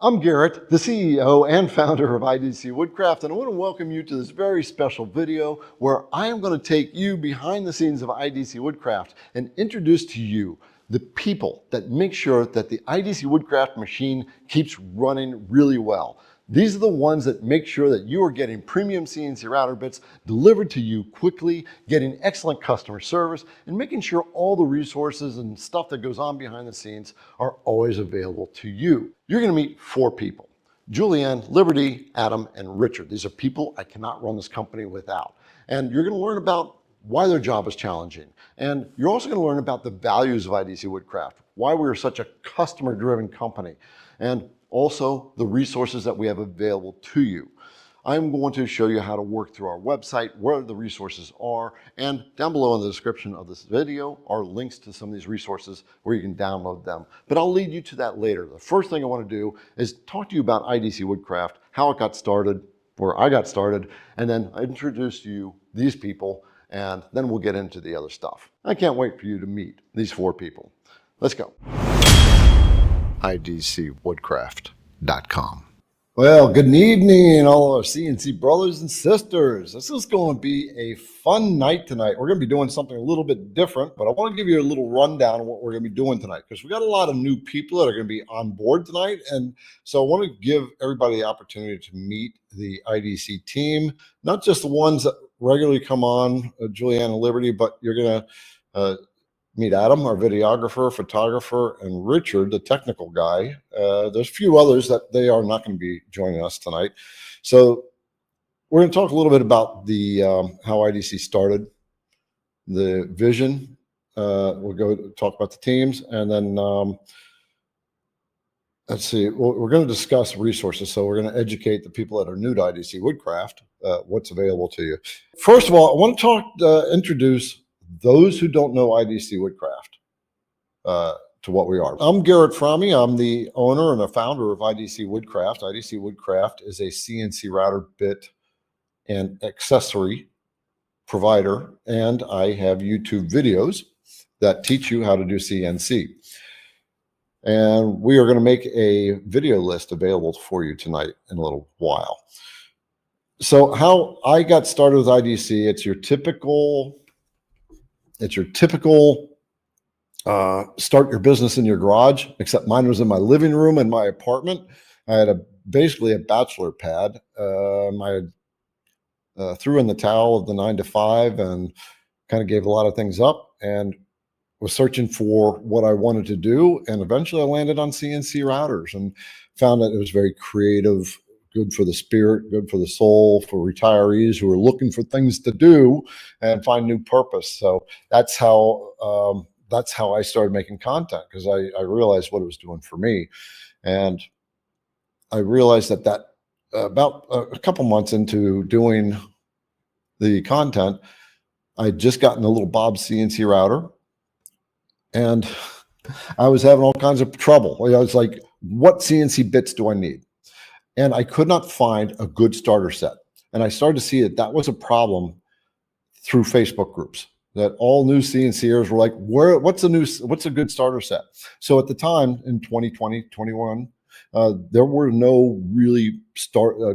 I'm Garrett, the CEO and founder of IDC Woodcraft, and I want to welcome you to this very special video where I am going to take you behind the scenes of IDC Woodcraft and introduce to you the people that make sure that the IDC Woodcraft machine keeps running really well. These are the ones that make sure that you are getting premium CNC router bits delivered to you quickly, getting excellent customer service, and making sure all the resources and stuff that goes on behind the scenes are always available to you. You're going to meet four people: Julianne, Liberty, Adam, and Richard. These are people I cannot run this company without. And you're going to learn about why their job is challenging. And you're also going to learn about the values of IDC Woodcraft, why we are such a customer-driven company, and also the resources that we have available to you. I'm going to show you how to work through our website, where the resources are, and down below in the description of this video are links to some of these resources where you can download them. But I'll lead you to that later. The first thing I want to do is talk to you about IDC Woodcraft, how it got started, where I got started, and then introduce to you these people, and then we'll get into the other stuff. I can't wait for you to meet these four people. Let's go. IDCwoodcraft.com. Well, good evening, all our CNC brothers and sisters. This is going to be a fun night tonight. We're going to be doing something a little bit different, but I want to give you a little rundown of what we're going to be doing tonight, because we got a lot of new people that are going to be on board tonight. And so I want to give everybody the opportunity to meet the IDC team, not just the ones that regularly come on, Julianne and Liberty, but you're going to meet Adam, our videographer, photographer, and Richard, the technical guy. There's a few others that they are not going to be joining us tonight. So we're going to talk a little bit about the how IDC started, the vision. We'll go talk about the teams, and then let's see. We're going to discuss resources. So we're going to educate the people that are new to IDC Woodcraft what's available to you. First of all, I want to introduce those who don't know IDC Woodcraft to what we are. I'm Garrett Fromme. I'm the owner and the founder of IDC Woodcraft. IDC Woodcraft is a CNC router bit and accessory provider, and I have YouTube videos that teach you how to do CNC. And we are going to make a video list available for you tonight in a little while. So how I got started with IDC, it's your typical start your business in your garage, except mine was in my living room in my apartment. I had basically a bachelor pad. I threw in the towel of the 9 to 5 and kind of gave a lot of things up and was searching for what I wanted to do. And eventually I landed on CNC routers and found that it was very creative, good for the spirit, good for the soul, for retirees who are looking for things to do and find new purpose. So that's how I started making content, because I realized what it was doing for me. And I realized that about a couple months into doing the content, I'd just gotten a little Bob CNC router, and I was having all kinds of trouble. I was like, what CNC bits do I need? And I could not find a good starter set. And I started to see that was a problem through Facebook groups, that all new CNCers were like, what's a good starter set? So at the time in 2020, 21, there were no really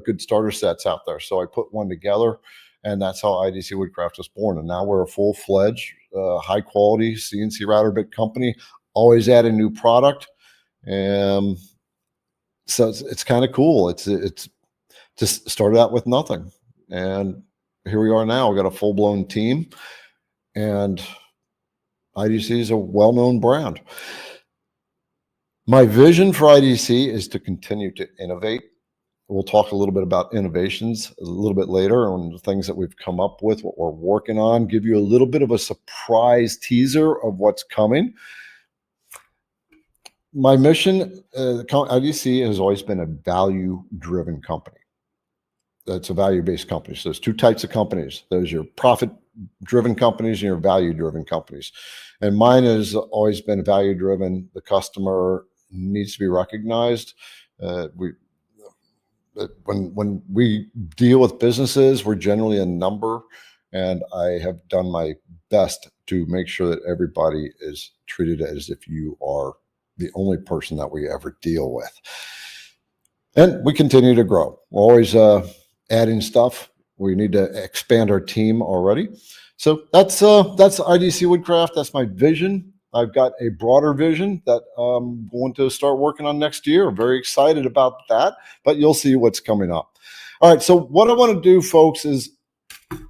good starter sets out there. So I put one together, and that's how IDC Woodcraft was born. And now we're a full-fledged, high-quality CNC router bit company, always adding new product. So it's kind of cool. It's just started out with nothing, and here we are now. We got a full-blown team, and IDC is a well-known brand. My vision for IDC is to continue to innovate. We'll talk a little bit about innovations a little bit later on, the things that we've come up with, what we're working on, give you a little bit of a surprise teaser of what's coming. My mission, IDC has always been a value-driven company. That's a value-based company. So there's two types of companies. There's your profit-driven companies and your value-driven companies. And mine has always been value-driven. The customer needs to be recognized. When we deal with businesses, we're generally a number, and I have done my best to make sure that everybody is treated as if you are the only person that we ever deal with. And we continue to grow. We're always adding stuff. We need to expand our team already. So that's IDC Woodcraft. That's my vision. I've got a broader vision that I'm going to start working on next year. I'm very excited about that, but you'll see what's coming up. All right. So what I want to do, folks, is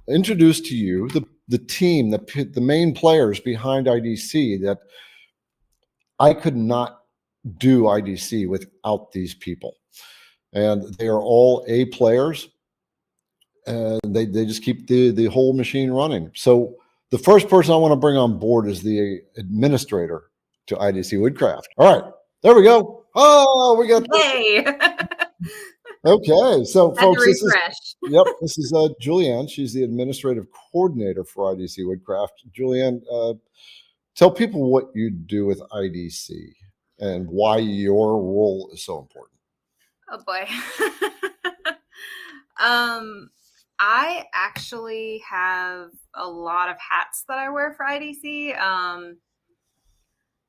introduce to you the team, the main players behind IDC. That I could not do IDC without these people. And they are all A players, and they just keep the whole machine running. So the first person I want to bring on board is the administrator to IDC Woodcraft. All right, there we go. Oh, we got Hey. Okay, so Had folks, to refresh. this is Julianne. She's the administrative coordinator for IDC Woodcraft. Julianne, tell people what you do with IDC and why your role is so important. Oh boy. I actually have a lot of hats that I wear for IDC.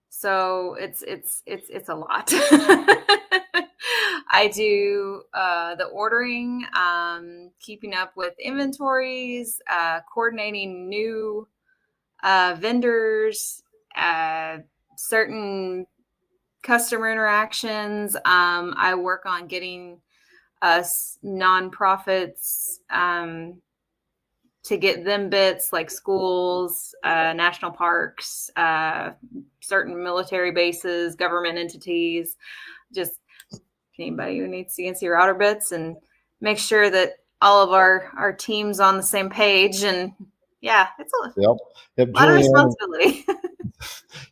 So it's a lot. I do the ordering, keeping up with inventories, coordinating new vendors, certain customer interactions. I work on getting us nonprofits to get them bits like schools, national parks, certain military bases, government entities, just anybody who needs CNC router bits, and make sure that all of our team's on the same page. And yeah, it's a Yep, lot of responsibility.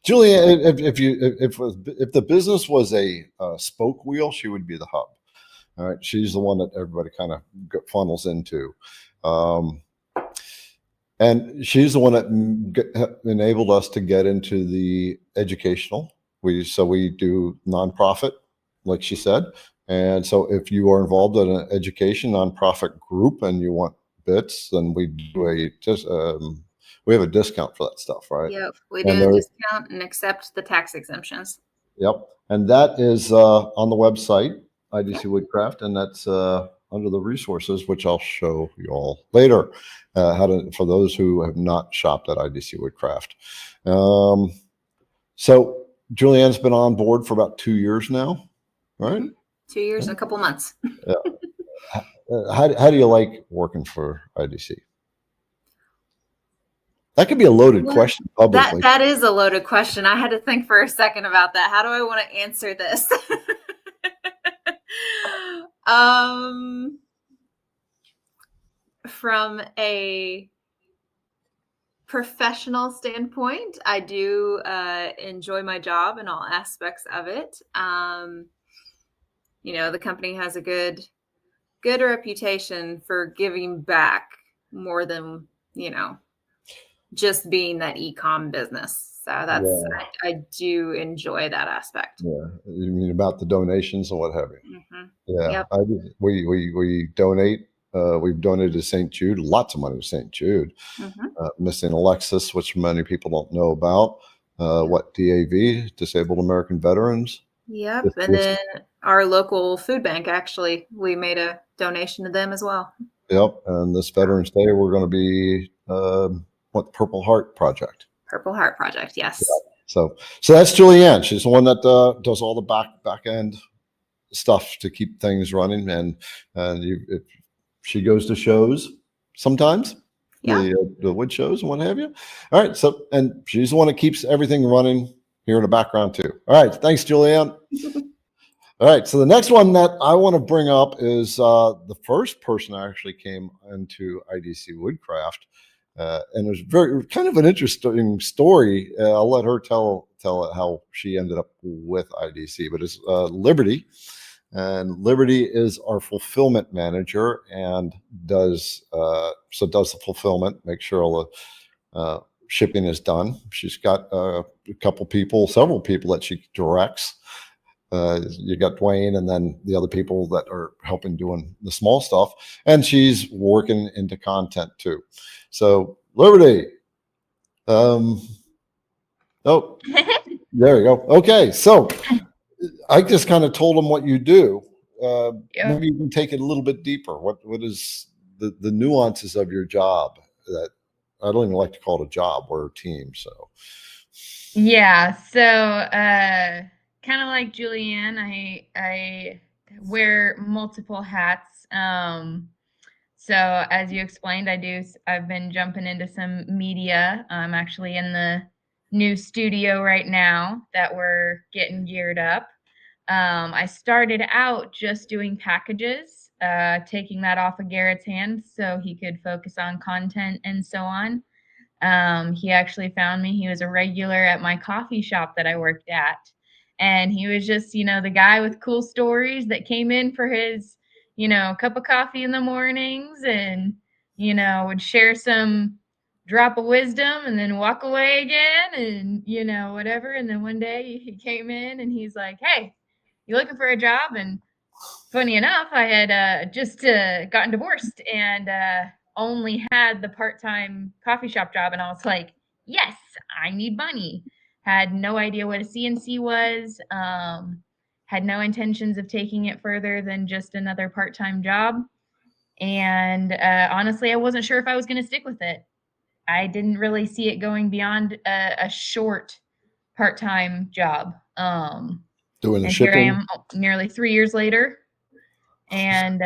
Julianne, if the business was a spoke wheel, she would be the hub. All right, she's the one that everybody kind of funnels into, and she's the one that enabled us to get into the educational. We do nonprofit, like she said, and so if you are involved in an education nonprofit group and you want bits, then we do we have a discount for that stuff, right? Yep, we do a discount and accept the tax exemptions. Yep, and that is on the website, IDC Woodcraft, and that's under the resources, which I'll show you all later, for those who have not shopped at IDC Woodcraft. So Julianne's been on board for about 2 years now, right? 2 years and a couple months. Yeah. How do you like working for IDC? That could be a loaded question publicly. That is a loaded question. I had to think for a second about that. How do I want to answer this? From a professional standpoint, I do enjoy my job and all aspects of it. The company has a good reputation for giving back more than, just being that e-com business. So I do enjoy that aspect. Yeah, you mean about the donations and what have you? Mm-hmm. Yeah, yep. We donate. We've donated to St. Jude, lots of money to St. Jude. Mm-hmm. Missing Alexis, which many people don't know about. What DAV, Disabled American Veterans. Yep, and then our local food bank, actually, we made a donation to them as well. Yep, and this Veterans Day, we're going to be Purple Heart Project. Purple Heart Project, yes. Yeah. So that's Julianne. She's the one that does all the back end stuff to keep things running, and if she goes to shows sometimes, the wood shows and what have you. All right, and she's the one that keeps everything running here in the background too. All right, thanks, Julianne. All right, so the next one that I want to bring up is the first person I actually came into IDC Woodcraft. And it was kind of an interesting story. I'll let her tell it how she ended up with IDC, but it's Liberty. And Liberty is our fulfillment manager and does the fulfillment, make sure all the shipping is done. She's got several people that she directs. You got Dwayne and then the other people that are helping doing the small stuff. And she's working into content too. So Liberty, oh, there you go. Okay, so I just kind of told them what you do, Yep. maybe even take it a little bit deeper. What is the nuances of your job that I don't even like to call it a job. We're a team, so. Yeah, so kind of like Julianne, I wear multiple hats. So as you explained, I've been jumping into some media. I'm actually in the new studio right now that we're getting geared up. I started out just doing packages, taking that off of Garrett's hands so he could focus on content and so on. He actually found me. He was a regular at my coffee shop that I worked at. And he was just, the guy with cool stories that came in for his, cup of coffee in the mornings and, would share some drop of wisdom and then walk away again and, whatever. And then one day he came in and he's like, "Hey, you looking for a job?" And funny enough, I had just gotten divorced and only had the part-time coffee shop job. And I was like, yes, I need money. Had no idea what a CNC was. Had no intentions of taking it further than just another part-time job. And honestly, I wasn't sure if I was going to stick with it. I didn't really see it going beyond a short part-time job. Doing the And shipping. here I am nearly 3 years later. And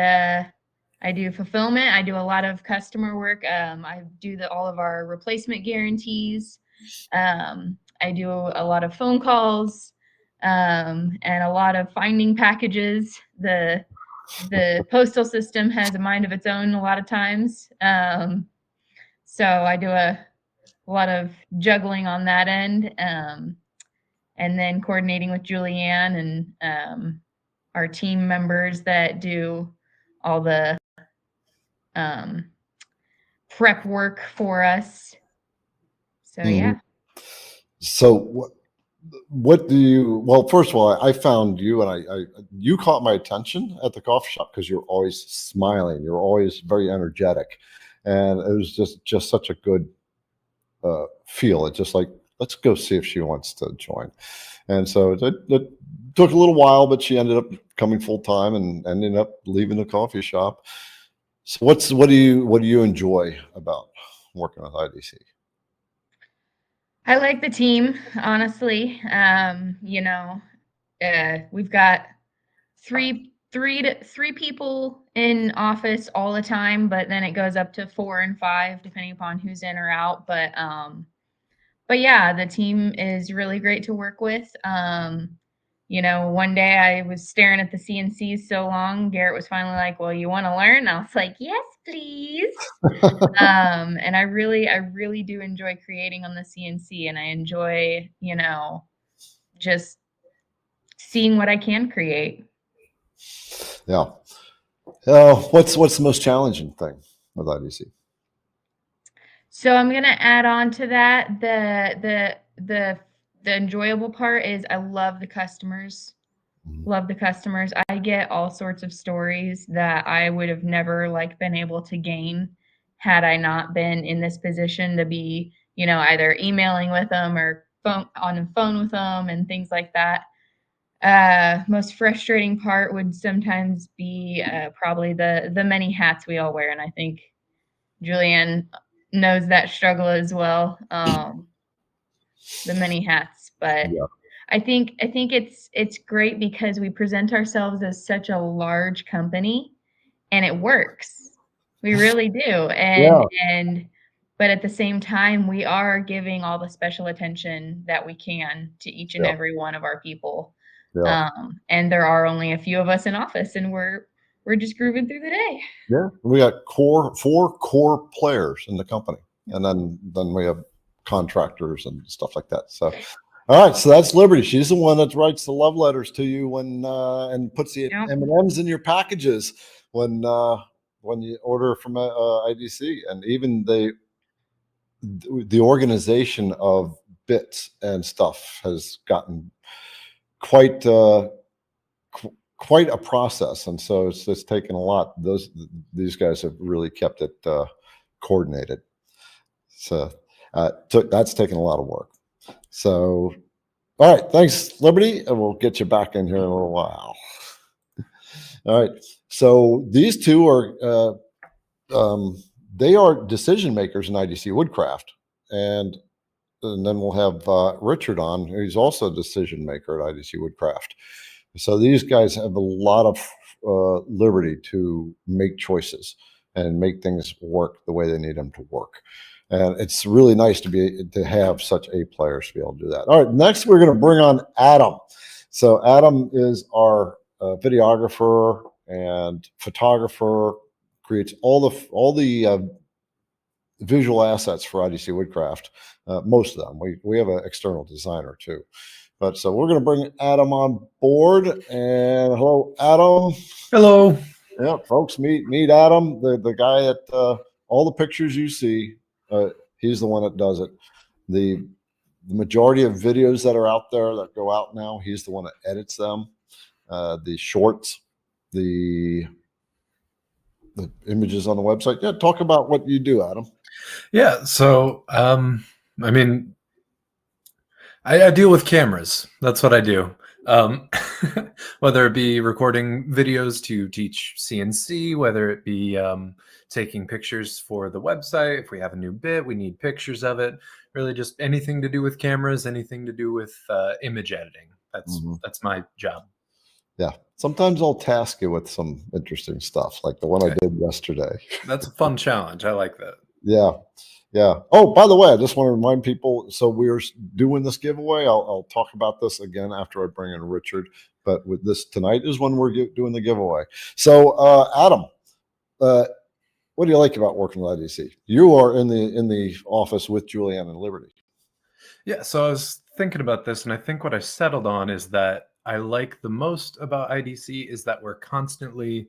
I do fulfillment. I do a lot of customer work. I do all of our replacement guarantees. I do a lot of phone calls and a lot of finding packages. The postal system has a mind of its own a lot of times. So I do a lot of juggling on that end, and then coordinating with Julianne and our team members that do all the prep work for us. So yeah. So what do you? Well, first of all, I found you, and you caught my attention at the coffee shop because you're always smiling. You're always very energetic, and it was just such a good feel. It's just like, let's go see if she wants to join. And so it took a little while, but she ended up coming full time and ended up leaving the coffee shop. So what do you enjoy about working with IDC? I like the team, honestly. We've got three people in office all the time, but then it goes up to 4 and 5 depending upon who's in or out. But yeah, the team is really great to work with. One day I was staring at the CNCs so long, Garrett was finally like, "Well, you want to learn?" I was like, "Yes, please." And I really do enjoy creating on the CNC, and I enjoy, just seeing what I can create. Yeah. What's the most challenging thing with IDC? So I'm gonna add on to that. The enjoyable part is I love the customers. Love the customers. I get all sorts of stories that I would have never been able to gain had I not been in this position to be, either emailing with them or on the phone with them and things like that. Most frustrating part would sometimes be probably the many hats we all wear, and I think Julianne knows that struggle as well. The many hats, but Yeah. I think it's great because we present ourselves as such a large company, and it works. We really do, but at the same time, we are giving all the special attention that we can to each and every one of our people. Yeah. And there are only a few of us in office, and we're just grooving through the day. Yeah. We got four core players in the company, and then we have contractors and stuff like that. So, all right. So that's Liberty. She's the one that writes the love letters to you and puts the M&Ms in your packages when you order from IDC, and even the organization of bits and stuff has gotten quite a process, and so it's taken a lot. These guys have really kept it coordinated. So that's taken a lot of work. So, all right, thanks, Liberty, and we'll get you back in here in a little while. All right. So these two are they are decision makers in IDC Woodcraft, and then we'll have Richard on, who's also a decision maker at IDC Woodcraft. So these guys have a lot of liberty to make choices and make things work the way they need them to work. And it's really nice to have such A players to be able to do that. All right, next we're going to bring on Adam. So Adam is our videographer and photographer, creates all the visual assets for IDC Woodcraft. Most of them. We have an external designer too. But so we're going to bring Adam on board. And hello, Adam. Hello. Yeah, folks, meet Adam, the guy that all the pictures you see. He's the one that does it. The majority of videos that are out there that go out now, he's the one that edits them. The shorts, the images on the website. Yeah, talk about what you do, Adam. Yeah, so I mean, I deal with cameras. That's what I do. Whether it be recording videos to teach CNC, whether it be taking pictures for the website. If we have a new bit, we need pictures of it. Really, just anything to do with cameras, anything to do with image editing. That's my job. Yeah. Sometimes I'll task you with some interesting stuff, like the one I did yesterday. That's a fun challenge. I like that. Yeah. Yeah. Oh, by the way, I just want to remind people. So we're doing this giveaway. I'll talk about this again after I bring in Richard. But with this tonight is when we're doing the giveaway. So, Adam, what do you like about working with IDC? You are in the office with Julianne and Liberty. Yeah. So I was thinking about this, and I think what I settled on is that I like the most about IDC is that we're constantly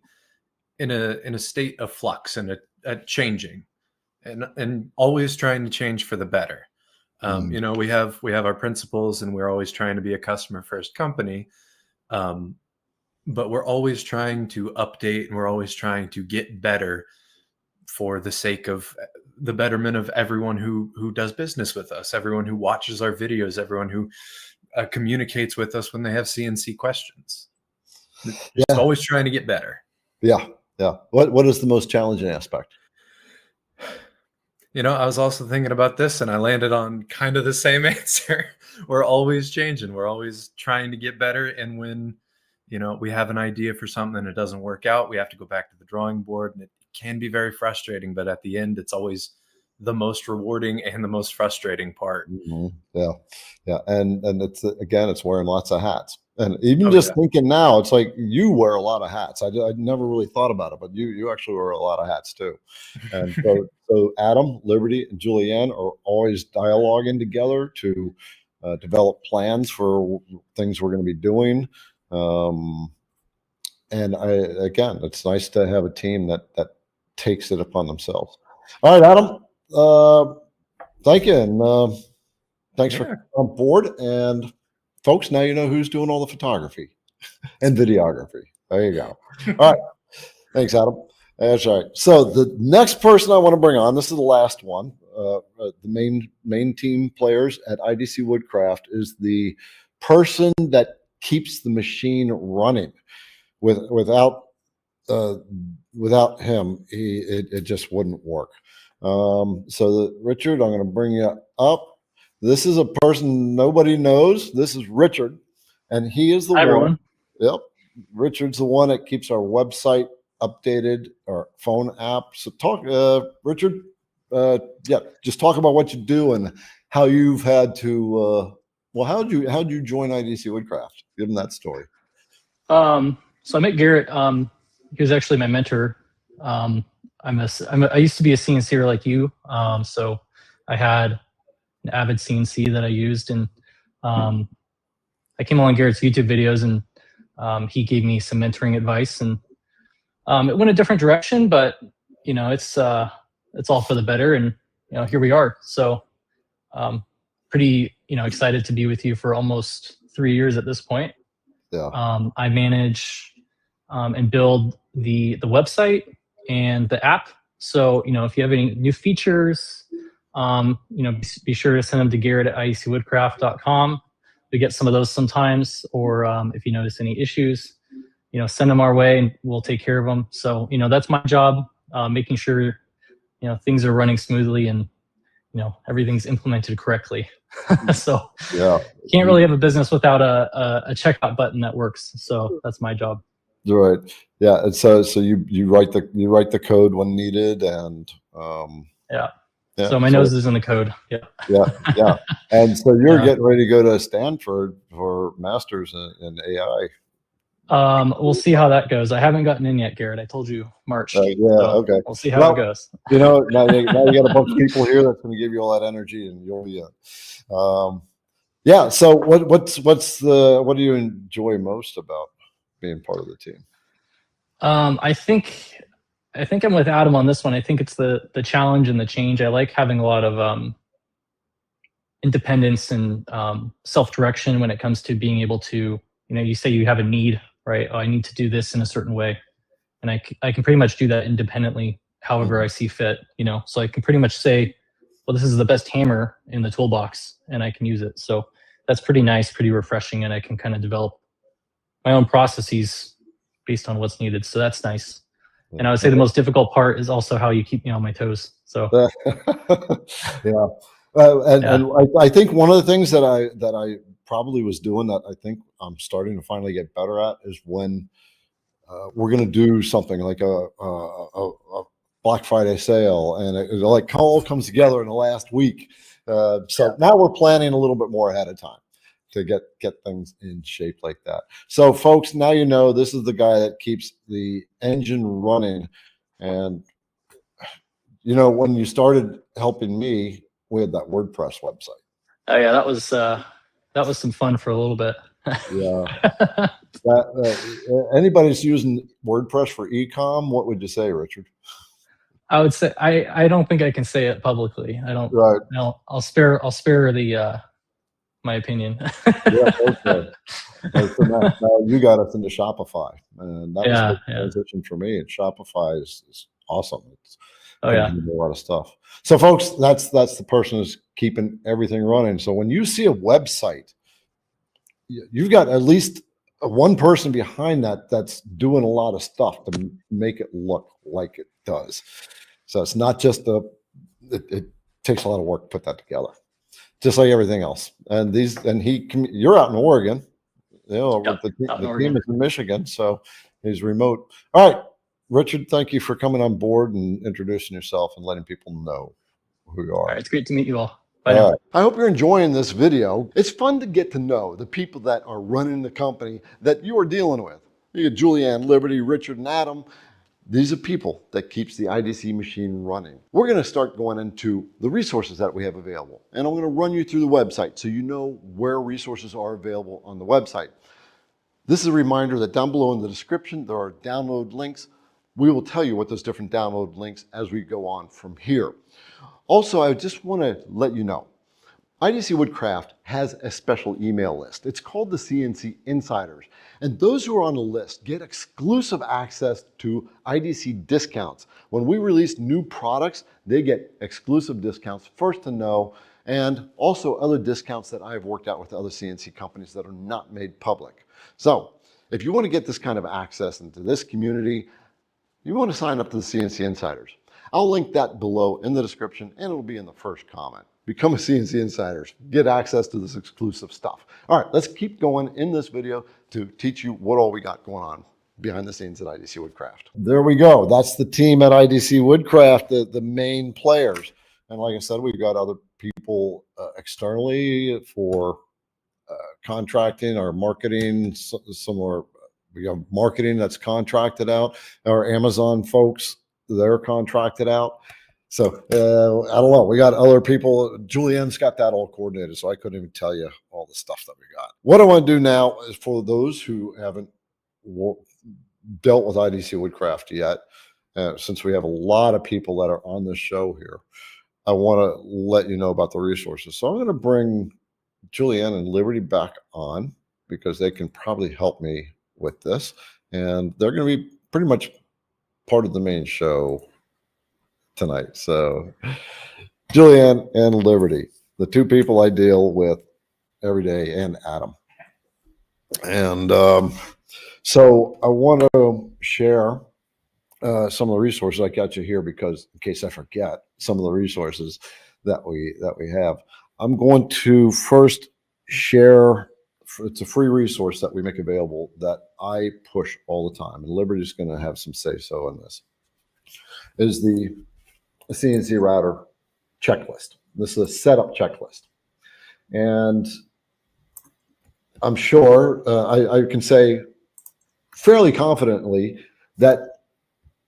in a state of flux and a changing. And always trying to change for the better. You know, we have our principles, and we're always trying to be a customer first company. But we're always trying to update, and we're always trying to get better for the sake of the betterment of everyone who does business with us, everyone who watches our videos, everyone who communicates with us when they have CNC questions. Just always trying to get better. Yeah. Yeah. What is the most challenging aspect? You know, I was also thinking about this, and I landed on kind of the same answer. We're always changing. We're always trying to get better. And when, you know, we have an idea for something and it doesn't work out, we have to go back to the drawing board, and it can be very frustrating. But at the end, it's always the most rewarding and the most frustrating part. Yeah. Yeah. And it's, again, it's wearing lots of hats. And even thinking now, it's like you wear a lot of hats. I never really thought about it, but you actually wear a lot of hats too. And so Adam, Liberty, and Julianne are always dialoguing together to develop plans for things we're going to be doing. And again, it's nice to have a team that takes it upon themselves. All right, Adam, thank you. And thanks for coming on board. And folks, now you know who's doing all the photography and videography. There you go. All right. Thanks, Adam. That's right. So the next person I want to bring on, this is the last one. The main team players at IDC Woodcraft is the person that keeps the machine running. Without him, it just wouldn't work. So Richard, I'm going to bring you up. This is a person nobody knows. This is Richard, and he is the one. Everyone. Yep, Richard's the one that keeps our website updated, our phone app. So talk, Richard. Just talk about what you do and how you've had to. How'd you join IDC Woodcraft? Give them that story. So I met Garrett. He was actually my mentor. I used to be a CNCer like you. So I had an Avid CNC that I used, and I came along Garrett's YouTube videos, and he gave me some mentoring advice, and it went a different direction, but you know, it's all for the better, and you know, here we are. So pretty, you know, excited to be with you for almost 3 years at this point. Yeah. I manage and build the website and the app. So, you know, if you have any new features, you know, be sure to send them to Garrett at idcwoodcraft.com. We get some of those sometimes, or if you notice any issues, send them our way and we'll take care of them. So, that's my job, making sure, things are running smoothly and, everything's implemented correctly. So Yeah. can't really have a business without a checkout button that works. So that's my job. Right. Yeah. And so you write the code when needed, and Yeah. yeah. So my nose is in the code. Yeah. Yeah. And so you're Yeah. getting ready to go to Stanford for masters in AI. We'll see how that goes. I haven't gotten in yet, Garrett. I told you March. Yeah. So Okay. we'll see how Well, it goes. now you got a bunch of people here that's going to give you all that energy, and you'll be yeah. So what do you enjoy most about being part of the team? I think I'm with Adam on this one. I think it's the challenge and the change. I like having a lot of independence and self-direction when it comes to being able to, you say you have a need, right? Oh, I need to do this in a certain way. And I can pretty much do that independently, however I see fit, so I can pretty much say, well, this is the best hammer in the toolbox and I can use it. So that's pretty nice, pretty refreshing. And I can kind of develop my own processes based on what's needed. So that's nice. And I would say the most difficult part is also how you keep me on my toes. So yeah. And I think one of the things that I probably was doing that I think I'm starting to finally get better at is when we're going to do something like a Black Friday sale, and it like all comes together in the last week. So now we're planning a little bit more ahead of time to get things in shape like that. So folks, now this is the guy that keeps the engine running. And when you started helping me, we had that WordPress website. Oh yeah, that was some fun for a little bit. Yeah. Anybody's using WordPress for e-com, what would you say, Richard? I would say I don't think I can say it publicly. I don't. Right. No, I'll spare the my opinion. Yeah. Okay. So now you got us into Shopify, and that was the transition for me. And Shopify is awesome. It's a lot of stuff. So folks, that's the person who's keeping everything running. So when you see a website, you've got at least one person behind that's doing a lot of stuff to make it look like it does. So it's not just it takes a lot of work to put that together, just like everything else. And you're out in Oregon, the team is in Michigan, so he's remote. All right, Richard, thank you for coming on board and introducing yourself and letting people know who you are. All right, it's great to meet you all. Bye now. I hope you're enjoying this video. It's fun to get to know the people that are running the company that you are dealing with. You got Julianne, Liberty, Richard, and Adam. These are people that keeps the IDC machine running. We're going to start going into the resources that we have available. And I'm going to run you through the website so you know where resources are available on the website. This is a reminder that down below in the description, there are download links. We will tell you what those different download links as we go on from here. Also, I just want to let you know, IDC Woodcraft has a special email list. It's called the CNC Insiders. And those who are on the list get exclusive access to IDC discounts. When we release new products, they get exclusive discounts, first to know, and also other discounts that I've worked out with other CNC companies that are not made public. So if you want to get this kind of access into this community, you want to sign up to the CNC Insiders. I'll link that below in the description, and it'll be in the first comment. Become a CNC Insiders. Get access to this exclusive stuff. All right, let's keep going in this video to teach you what all we got going on behind the scenes at IDC Woodcraft. There we go. That's the team at IDC Woodcraft, the main players. And like I said, we've got other people externally for contracting or marketing. We have marketing that's contracted out. Our Amazon folks, they're contracted out. So I don't know. We got other people. Julianne's got that all coordinated, so I couldn't even tell you all the stuff that we got. What I want to do now is for those who haven't dealt with IDC Woodcraft yet, since we have a lot of people that are on this show here, I want to let you know about the resources. So I'm going to bring Julianne and Liberty back on because they can probably help me with this. And they're going to be pretty much part of the main show tonight. So Julianne and Liberty, the two people I deal with every day, and Adam. And So I want to share some of the resources I got you here, because in case I forget some of the resources that we have. I'm going to first share. It's a free resource that we make available that I push all the time, and Liberty's going to have some say so in this. Is the CNC router checklist. This is a setup checklist, and I'm sure I can say fairly confidently that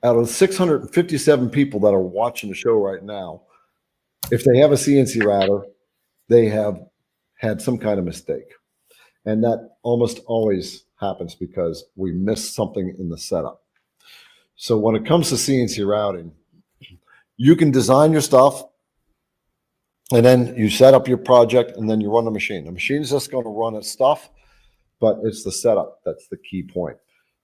out of 657 people that are watching the show right now, if they have a CNC router, they have had some kind of mistake. And that almost always happens because we miss something in the setup. So when it comes to CNC routing, you can design your stuff, and then you set up your project, and then you run the machine. The machine's just going to run its stuff, but it's the setup that's the key point.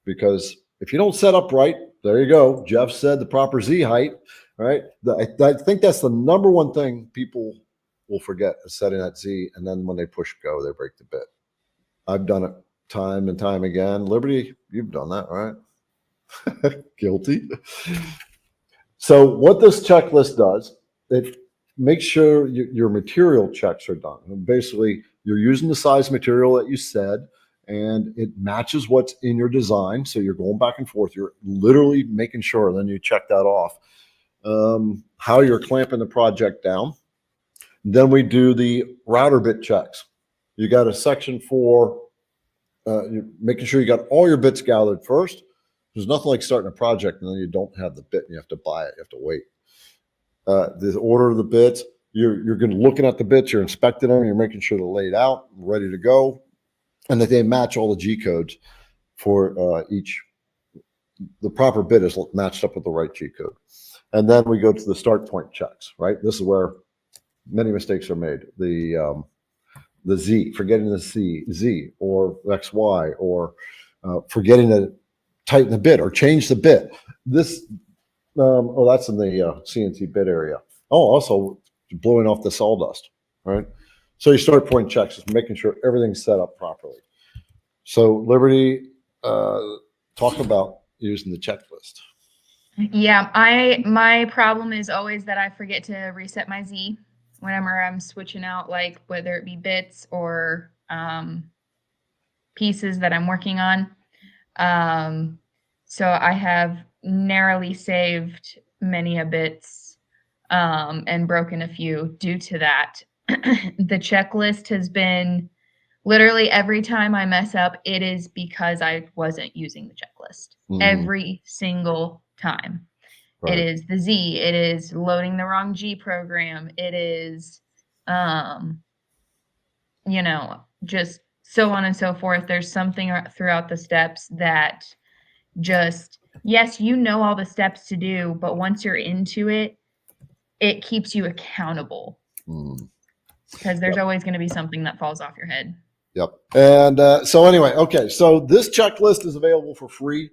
Because if you don't set up right, there you go. Jeff said the proper Z height, right? I think that's the number one thing people will forget, is setting that Z, and then when they push go, they break the bit. I've done it time and time again. Liberty, you've done that, right? Guilty. So what this checklist does, it makes sure your material checks are done. And basically, you're using the size material that you said, and it matches what's in your design. So you're going back and forth. You're literally making sure, then you check that off. How you're clamping the project down. Then we do the router bit checks. You got a section for you're making sure you got all your bits gathered first. There's nothing like starting a project and then you don't have the bit and you have to buy it. You have to wait. The order of the bits, you're going to looking at the bits, you're inspecting them, you're making sure they're laid out, ready to go, and that they match all the G codes for each. The proper bit is matched up with the right G code. And then we go to the start point checks, right? This is where many mistakes are made. The Z, forgetting the Z or XY, or forgetting to tighten the bit or change the bit. This, that's in the CNC bit area. Oh, also blowing off the sawdust, right? So your start point checks is making sure everything's set up properly. So Liberty, talk about using the checklist. Yeah, my problem is always that I forget to reset my Z whenever I'm switching out, like whether it be bits or pieces that I'm working on. So I have narrowly saved many a bits and broken a few due to that. The checklist has been literally every time I mess up, it is because I wasn't using the checklist. Every single time. Right. It is the Z. It is loading the wrong G program. It is, just so on and so forth. There's something throughout the steps that just, yes, you know all the steps to do, but once you're into it, it keeps you accountable. Because there's always going to be something that falls off your head. Yep. And so anyway, okay. So this checklist is available for free.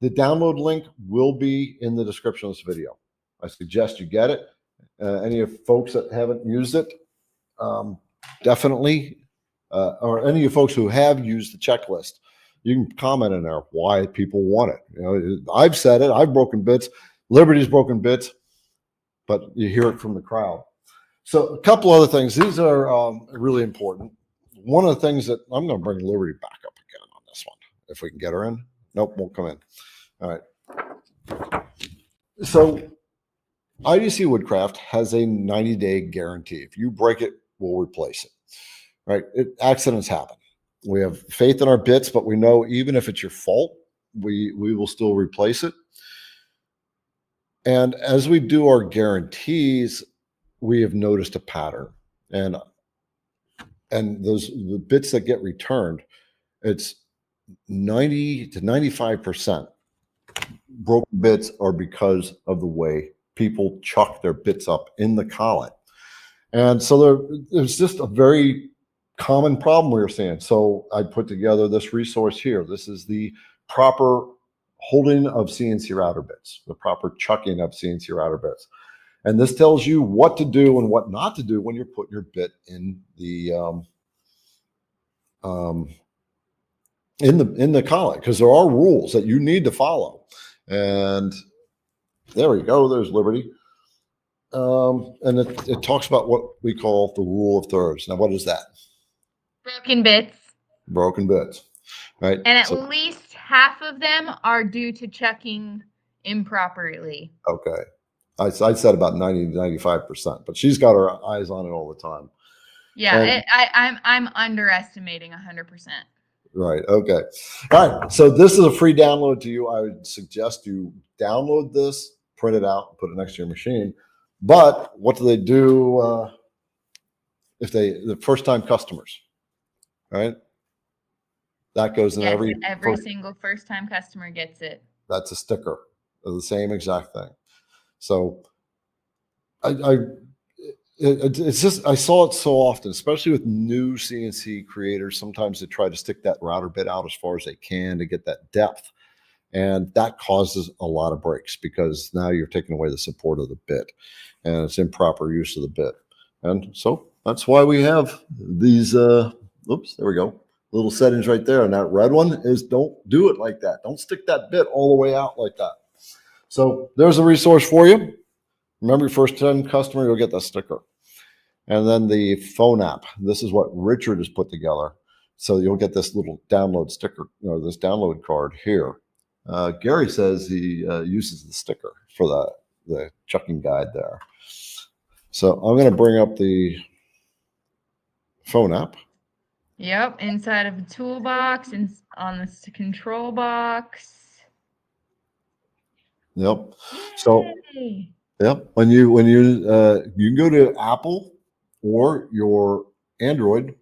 The download link will be in the description of this video. I suggest you get it. Any of folks that haven't used it, definitely, or any of you folks who have used the checklist, you can comment in there why people want it. You know, I've said it. I've broken bits. Liberty's broken bits, but you hear it from the crowd. So a couple other things. These are really important. One of the things that I'm going to bring Liberty back up again on this one, if we can get her in. Nope, won't come in. All right. So IDC Woodcraft has a 90-day guarantee. If you break it, we'll replace it. Right? Accidents happen. We have faith in our bits, but we know even if it's your fault, we will still replace it. And as we do our guarantees, we have noticed a pattern. And the bits that get returned, it's 90 to 95% broken bits are because of the way people chuck their bits up in the collet. And so there's just a very common problem we were seeing. So I put together this resource here. This is the proper holding of CNC router bits, the proper chucking of CNC router bits. And this tells you what to do and what not to do when you're putting your bit in the in the comment, because there are rules that you need to follow. And there we go. There's Liberty. And it talks about what we call the rule of thirds. Now, what is that? Broken bits. Broken bits, right? And at least half of them are due to checking improperly. Okay. I said about 90 to 95%, but she's got her eyes on it all the time. Yeah, I'm underestimating 100%. Right. Okay. All right. So this is a free download to you. I would suggest you download this, print it out, and put it next to your machine. But what do they do if the first time customers, right? That goes in Yes, every single first time customer gets it. That's a sticker of the same exact thing. So it's just, I saw it so often, especially with new CNC creators. Sometimes they try to stick that router bit out as far as they can to get that depth. And that causes a lot of breaks, because now you're taking away the support of the bit, and it's improper use of the bit. And so that's why we have these, oops, there we go. Little settings right there. And that red one is, don't do it like that. Don't stick that bit all the way out like that. So there's a resource for you. Remember, your first time customer, you'll get that sticker. And then the phone app. This is what Richard has put together. So you'll get this little download sticker, or this download card here. Gary says he uses the sticker for the chucking guide there. So I'm going to bring up the phone app. Yep, inside of the toolbox and on the control box. Yep. So Yay. yep, when you can go to Apple or your Android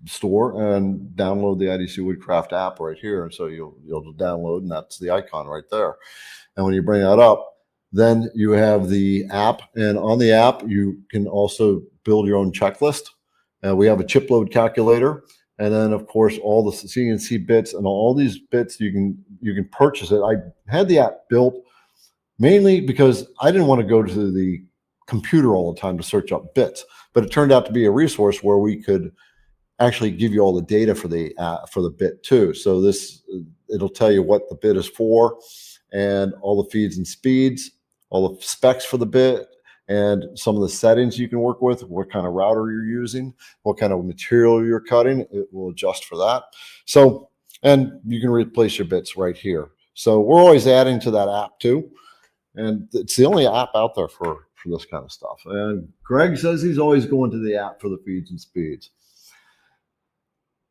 store and download the IDC Woodcraft app right here. And so you'll download, and that's the icon right there. And when you bring that up, then you have the app, and on the app you can also build your own checklist. We have a chip load calculator, and then of course all the CNC bits and all these bits you can purchase it. I had the app built mainly because I didn't want to go to the computer all the time to search up bits, but it turned out to be a resource where we could actually give you all the data for the bit too. So it'll tell you what the bit is for, and all the feeds and speeds, all the specs for the bit, and some of the settings you can work with, what kind of router you're using, what kind of material you're cutting. It will adjust for that. So, and you can replace your bits right here. So we're always adding to that app too. And it's the only app out there for this kind of stuff. And Greg says he's always going to the app for the feeds and speeds.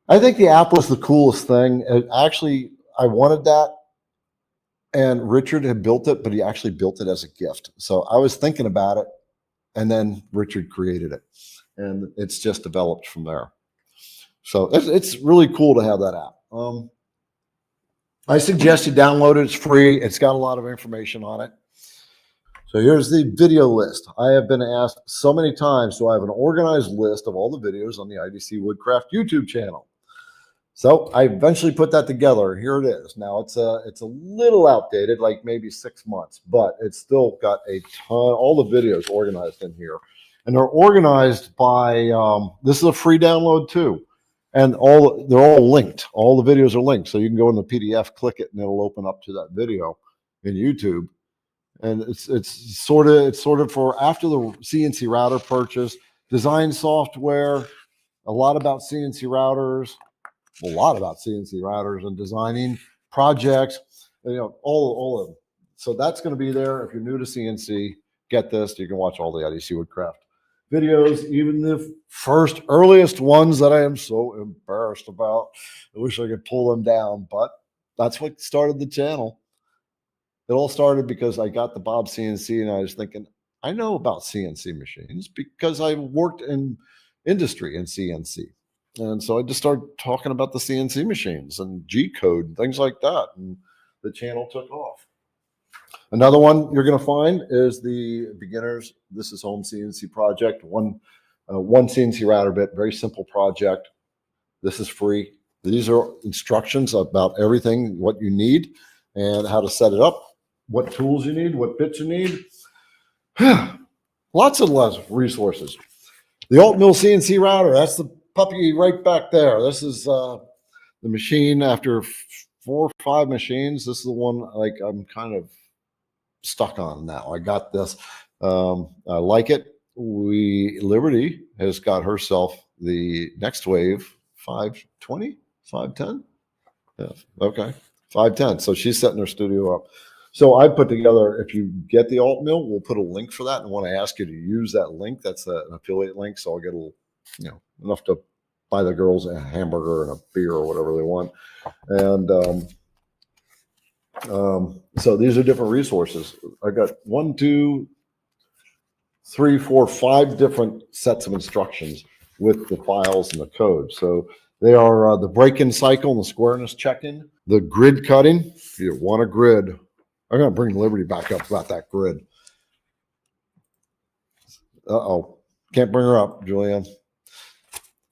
I think the app was the coolest thing. Actually, I wanted that. And Richard had built it, but he actually built it as a gift. So I was thinking about it, and then Richard created it, and it's just developed from there. So it's really cool to have that app. I suggest you download it. It's free. It's got a lot of information on it. So here's the video list. I have been asked so many times, do I have an organized list of all the videos on the IDC Woodcraft YouTube channel? So I eventually put that together. Here it is. Now it's a little outdated, like maybe 6 months, but it's still got a ton, all the videos organized in here. And they're organized by, this is a free download too. And they're all linked. All the videos are linked. So you can go in the PDF, click it, and it'll open up to that video in YouTube. And it's sort of for after the CNC router purchase, design software, a lot about CNC routers, and designing projects, all of them. So that's going to be there. If you're new to CNC, get this. You can watch all the IDC Woodcraft videos, even the earliest ones that I am so embarrassed about. I wish I could pull them down, but that's what started the channel. It all started because I got the Bob CNC, and I was thinking, I know about CNC machines because I worked in industry in CNC. And so I just started talking about the CNC machines and G-code and things like that. And the channel took off. Another one you're going to find is the beginners. This is home CNC project. One CNC router bit, very simple project. This is free. These are instructions about everything, what you need and how to set it up, what tools you need, what bits you need. Lots of resources. The Alt Mill CNC router, that's the puppy right back there. This is the machine after 4 or 5 machines. This is the one like I'm kind of stuck on now. I got this. I like it. Liberty has got herself the Next Wave 520, 510. Yeah. Okay. 510. So she's setting her studio up. So I put together, if you get the alt mill, we'll put a link for that. And when I ask you to use that link, that's an affiliate link. So I'll get a little, enough to buy the girls a hamburger and a beer or whatever they want. And so these are different resources. I got 1, 2, 3, 4, 5 different sets of instructions with the files and the code. So they are the break-in cycle and the squareness check-in, the grid cutting. If you want a grid, I'm going to bring Liberty back up about that grid. Uh-oh. Can't bring her up, Julianne.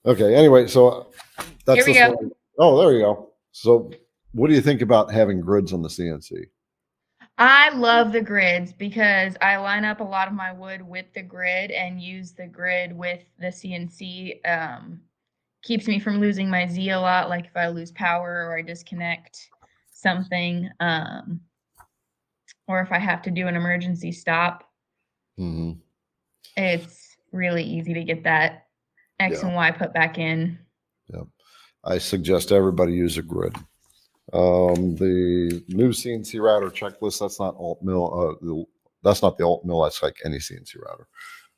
Okay, anyway, so that's Here we go. one. Oh, there you go. So what do you think about having grids on the CNC? I love the grids because I line up a lot of my wood with the grid and use the grid with the CNC. Keeps me from losing my Z a lot, like if I lose power or I disconnect something, or if I have to do an emergency stop. Mm-hmm. It's really easy to get that X and Y put back in. Yeah, I suggest everybody use a grid. The new CNC router checklist, that's not alt mill. That's not the alt mill. That's like any CNC router.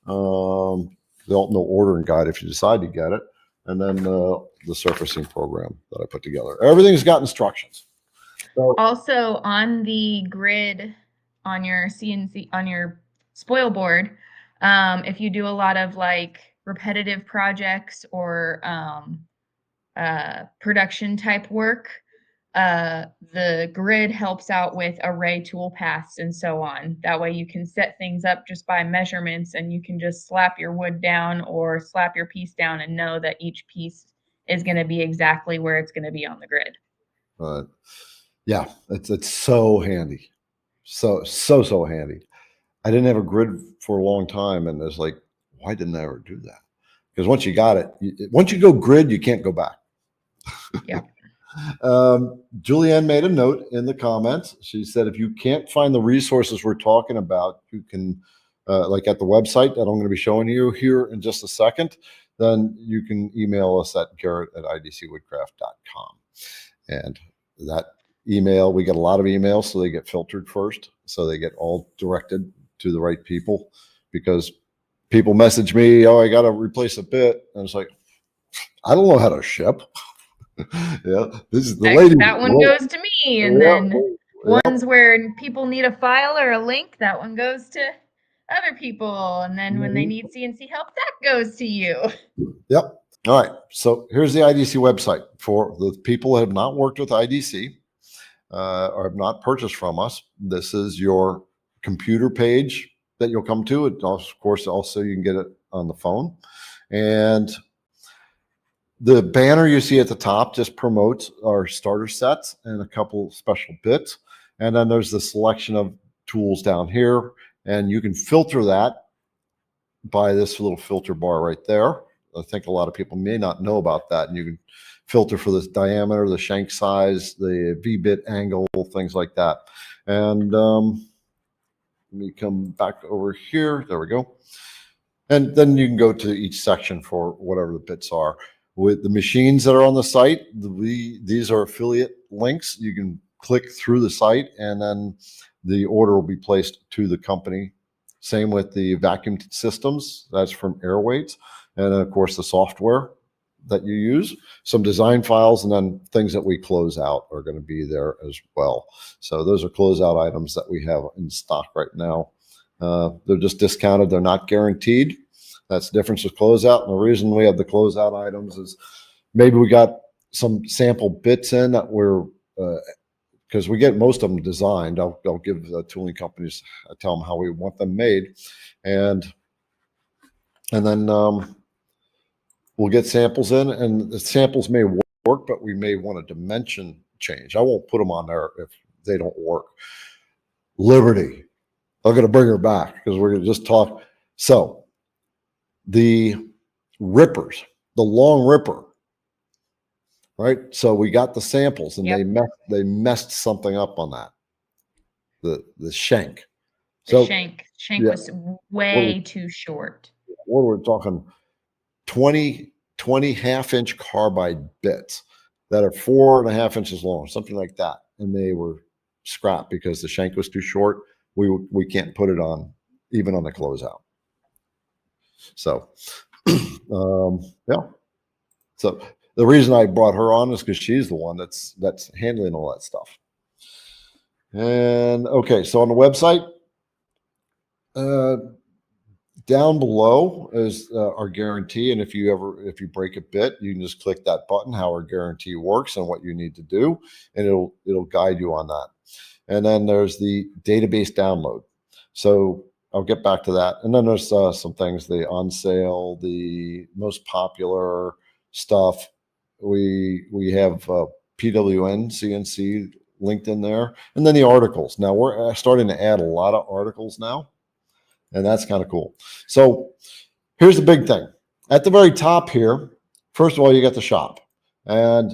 The alt mill ordering guide, if you decide to get it, and then the surfacing program that I put together. Everything's got instructions. So, Also on the grid on your CNC, on your spoil board, if you do a lot of like repetitive projects or production type work, the grid helps out with array tool paths and so on. That way you can set things up just by measurements and you can just slap your wood down or slap your piece down and know that each piece is going to be exactly where it's going to be on the grid. yeah, it's so handy. So handy. I didn't have a grid for a long time, and it's like, why didn't I ever do that? Because once you got it, once you go grid, you can't go back. Yeah. Julianne made a note in the comments. She said, if you can't find the resources we're talking about, you can, like at the website that I'm going to be showing you here in just a second, then you can email us at garrett@idcwoodcraft.com. And that email, we get a lot of emails, so they get filtered first. So they get all directed to the right people, because people message me, oh, I got to replace a bit. And it's like, I don't know how to ship. Yeah, this is the lady. That one goes to me, and then ones where people need a file or a link, that one goes to other people, and then when they need CNC help, that goes to you. Yep. All right. So here's the IDC website for the people that have not worked with IDC or have not purchased from us. This is your computer page that you'll come to. It, of course, also you can get it on the phone, and the banner you see at the top just promotes our starter sets and a couple special bits. And then there's the selection of tools down here. And you can filter that by this little filter bar right there. I think a lot of people may not know about that. And you can filter for the diameter, the shank size, the V-bit angle, things like that. And let me come back over here. There we go. And then you can go to each section for whatever the bits are. With the machines that are on the site, these are affiliate links. You can click through the site and then the order will be placed to the company. Same with the vacuum systems. That's from Airweights. And then, of course, the software that you use, some design files, and then things that we close out are going to be there as well. So those are closeout items that we have in stock right now. They're just discounted. They're not guaranteed. That's the difference with closeout. And the reason we have the closeout items is maybe we got some sample bits in that we're, because we get most of them designed. I'll give the tooling companies, I tell them how we want them made. And then we'll get samples in, and the samples may work, but we may want a dimension change. I won't put them on there if they don't work. Liberty. I'm going to bring her back because we're going to just talk. So, the rippers, the long ripper, right? So we got the samples, and Yep. they messed something up on that. The shank. The So shank yeah. was way too short. what we're talking 20 half-inch carbide bits that are 4.5 inches long, something like that, and they were scrapped because the shank was too short. We can't put it on even on the closeout. So yeah. So the reason I brought her on is because she's the one that's handling all that stuff. And okay, so on the website, down below is our guarantee, and if you break a bit, you can just click that button, how our guarantee works and what you need to do, and it'll guide you on that. And then there's the database download. So I'll get back to that. And then there's some things, the on sale, the most popular stuff. We have PWN CNC linked in there, and then the articles. Now we're starting to add a lot of articles now, and that's kind of cool. So here's the big thing. At the very top here, first of all, you got the shop, and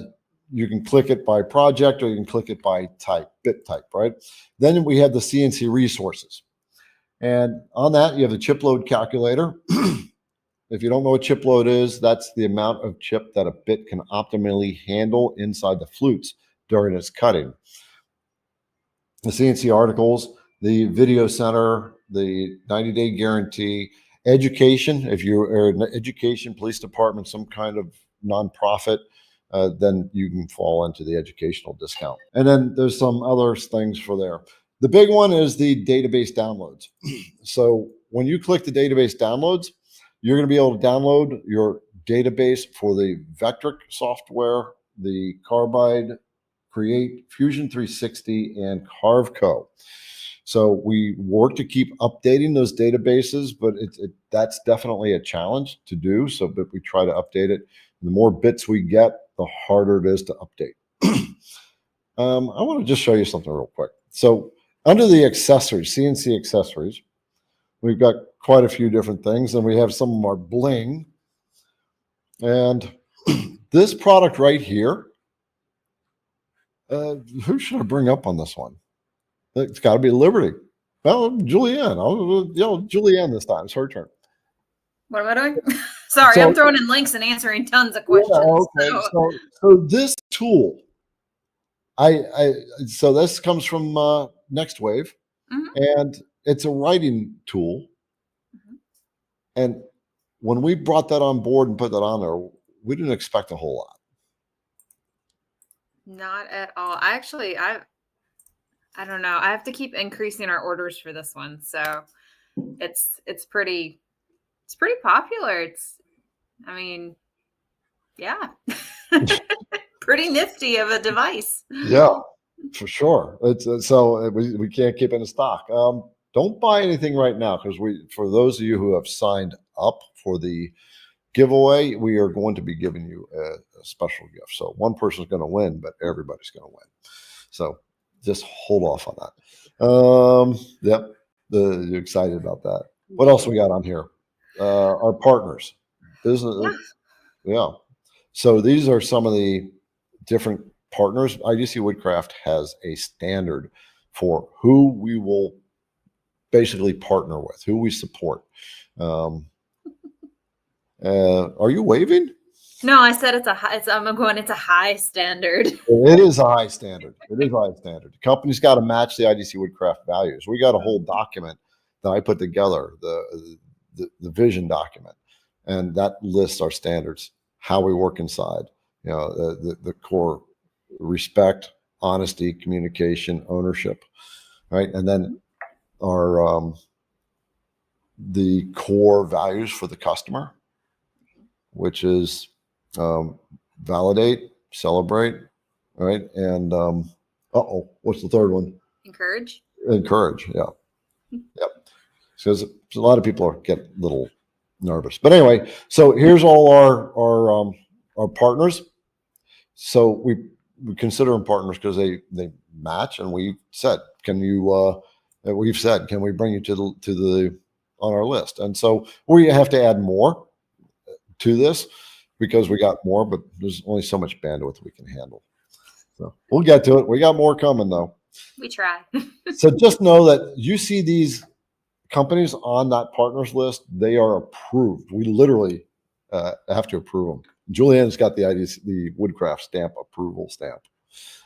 you can click it by project or you can click it by type, bit type, right? Then we have the CNC resources. And on that, you have the chip load calculator. If you don't know what chip load is, that's the amount of chip that a bit can optimally handle inside the flutes during its cutting. The CNC articles, the video center, the 90-day guarantee, education. If you are an education, police department, some kind of nonprofit, then you can fall into the educational discount. And then there's some other things for there. The big one is the database downloads. So when you click the database downloads, you're going to be able to download your database for the Vectric software, the Carbide, Create, Fusion 360, and Carveco. So we work to keep updating those databases, but that's definitely a challenge to do. So, but we try to update it. The more bits we get, the harder it is to update. I want to just show you something real quick. So under the accessories, CNC accessories, we've got quite a few different things, and we have some of our bling. And this product right here, who should I bring up on this one? It's got to be Liberty. Well, Julianne. Julianne this time. It's her turn. What am I doing? Sorry, So- I'm throwing in links and answering tons of questions. Yeah, okay. So this tool, so this comes from Next Wave, and it's a writing tool. And when we brought that on board and put that on there, we didn't expect a whole lot. Not at all. I don't know. I have to keep increasing our orders for this one. So it's pretty popular. I mean, yeah. Pretty nifty of a device. Yeah, for sure. We can't keep it in stock. Don't buy anything right now, because for those of you who have signed up for the giveaway, we are going to be giving you a special gift. So one person's going to win, but everybody's going to win. So just hold off on that. Yep. You're excited about that. What else we got on here? Our partners. Business. Yeah. So these are some of the different partners. IDC Woodcraft has a standard for who we will basically partner with, who we support. Are you waving? No, I said it's a high standard. It is a high standard. It is a high standard. The company's got to match the IDC Woodcraft values. We got a whole document that I put together, the vision document, and that lists our standards, how we work inside. You know, the core: respect, honesty, communication, ownership, right? And then our the core values for the customer, which is validate, celebrate, right? And what's the third one? Encourage. Encourage. Yeah. Yep. Because a lot of people get a little nervous, but anyway. So here's all our partners. So we consider them partners because they match, and we said, can you? We've said, can we bring you to the on our list? And so we have to add more to this. because we got more, but there's only so much bandwidth we can handle. So we'll get to it. We got more coming though. We try. So just know that you see these companies on that partners list, they are approved. We literally have to approve them. Julianne's got the IDC, the Woodcraft stamp approval stamp.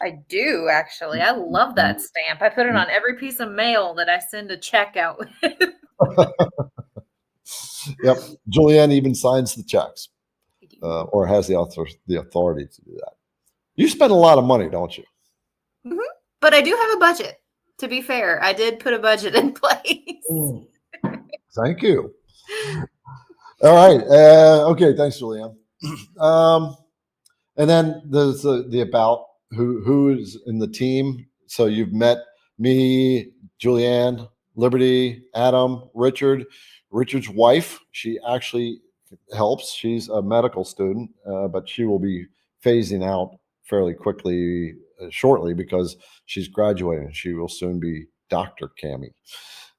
I do actually. I love that stamp. I put it on every piece of mail that I send a check out with. Yep. Julianne even signs the checks or has the authority to do that. You spend a lot of money, don't you? Mm-hmm. But I do have a budget. To be fair, I did put a budget in place. Thank you. All right. Okay. Thanks, Julianne. And then there's the about who is in the team. So you've met me, Julianne, Liberty, Adam, Richard. Richard's wife, she actually helps. She's a medical student, but she will be phasing out fairly quickly, shortly, because she's graduating. She will soon be Dr. Cami.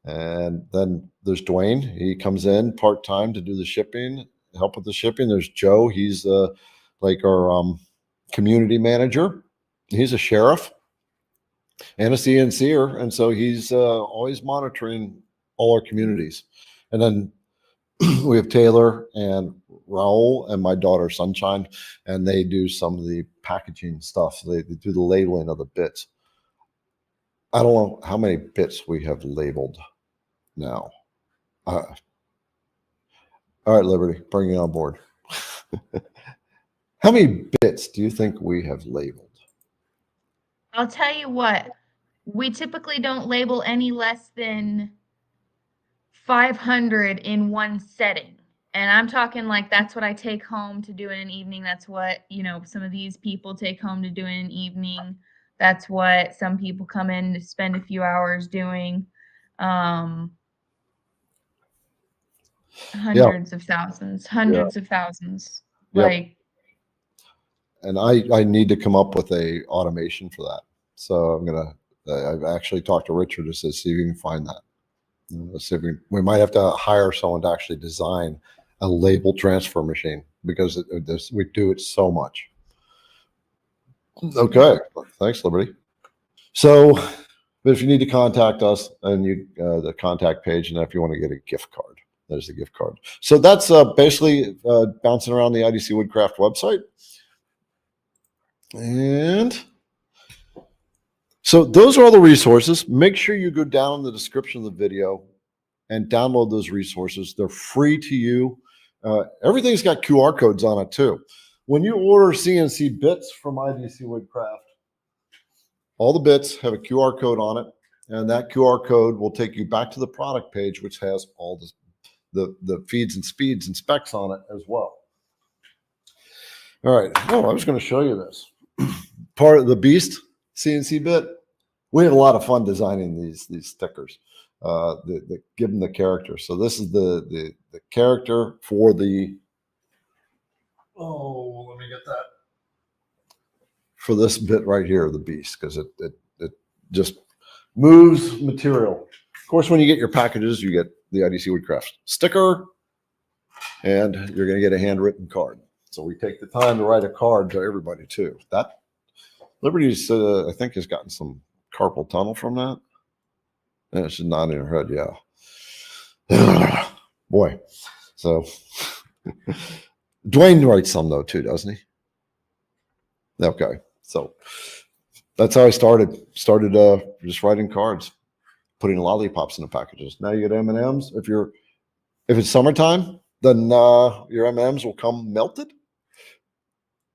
And then there's Dwayne. He comes in part-time to do the shipping, help with the shipping. There's Joe. He's like our community manager. He's a sheriff and a CNCer, and so he's always monitoring all our communities. And then we have Taylor and Raul and my daughter Sunshine, and they do some of the packaging stuff. So they do the labeling of the bits. I don't know how many bits we have labeled now. All right, Liberty, bring it on board. How many bits do you think we have labeled? I'll tell you what, we typically don't label any less than 500 in one setting. And I'm talking like that's what I take home to do in an evening. That's what, you know, some of these people take home to do in an evening. That's what some people come in to spend a few hours doing. Hundreds of thousands, hundreds of thousands. Yep. Like, and I need to come up with a automation for that. So I've actually talked to Richard to see if we can find that. See if we might have to hire someone to actually design a label transfer machine because we do it so much. Okay, thanks, Liberty. So, but if you need to contact us, and the contact page, and if you want to get a gift card, there's the gift card. So that's basically bouncing around the IDC Woodcraft website. And so those are all the resources. Make sure you go down in the description of the video and download those resources. They're free to you. Everything's got QR codes on it too. When you order CNC bits from IDC Woodcraft, all the bits have a QR code on it, and that QR code will take you back to the product page, which has all the feeds and speeds and specs on it as well. All right. Oh, I was going to show you this. Part of the Beast CNC bit. We have a lot of fun designing these stickers that give them the character. So this is the character for the. Oh, let me get that. For this bit right here, the Beast, because it just moves material. Of course, when you get your packages, you get the IDC Woodcraft sticker, and you're going to get a handwritten card. So we take the time to write a card to everybody too. That Liberty's, I think, has gotten some carpal tunnel from that. And it's just not in her head, yeah. Boy. So Dwayne writes some though too, doesn't he? Okay. So that's how I started. Started just writing cards, putting lollipops in the packages. Now you get M&Ms. If it's summertime, then your M&Ms will come melted.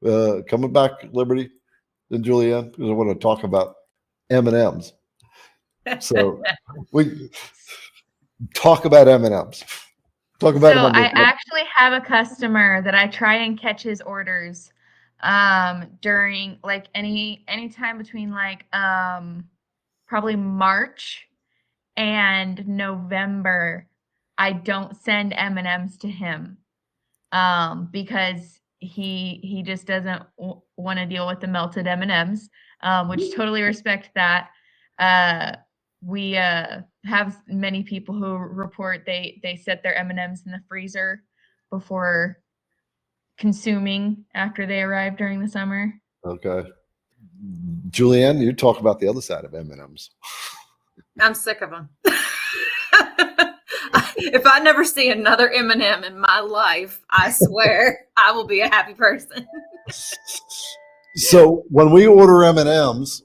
Coming back, Liberty and Julianne, because I want to talk about M&Ms. So we talk about M&Ms. Talk about so them. I actually have a customer that I try and catch his orders during like any time between like probably March and November. I don't send M&Ms to him because he just doesn't want to deal with the melted M&Ms, which totally respect that. We have many people who report they set their M&Ms in the freezer before consuming after they arrive during the summer. Okay. Julianne, you talk about the other side of M&Ms. I'm sick of them. If I never see another M&M in my life, I swear I will be a happy person. So when we order M&Ms,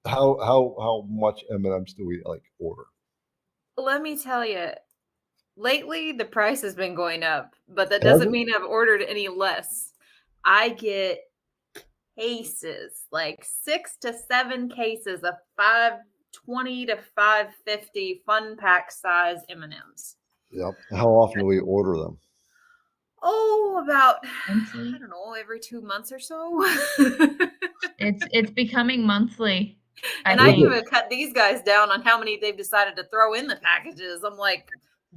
how much M&Ms do we like order? Let me tell you, lately the price has been going up, but that Has doesn't it? mean I've ordered any less. I get cases, like 6 to 7 cases of 520 to 550 fun pack size M&Ms. Yep. How often do we order them? Oh, about, Monthly? I don't know, every 2 months or so. It's becoming monthly. And Is I it? even cut these guys down on how many they've decided to throw in the packages. I'm like,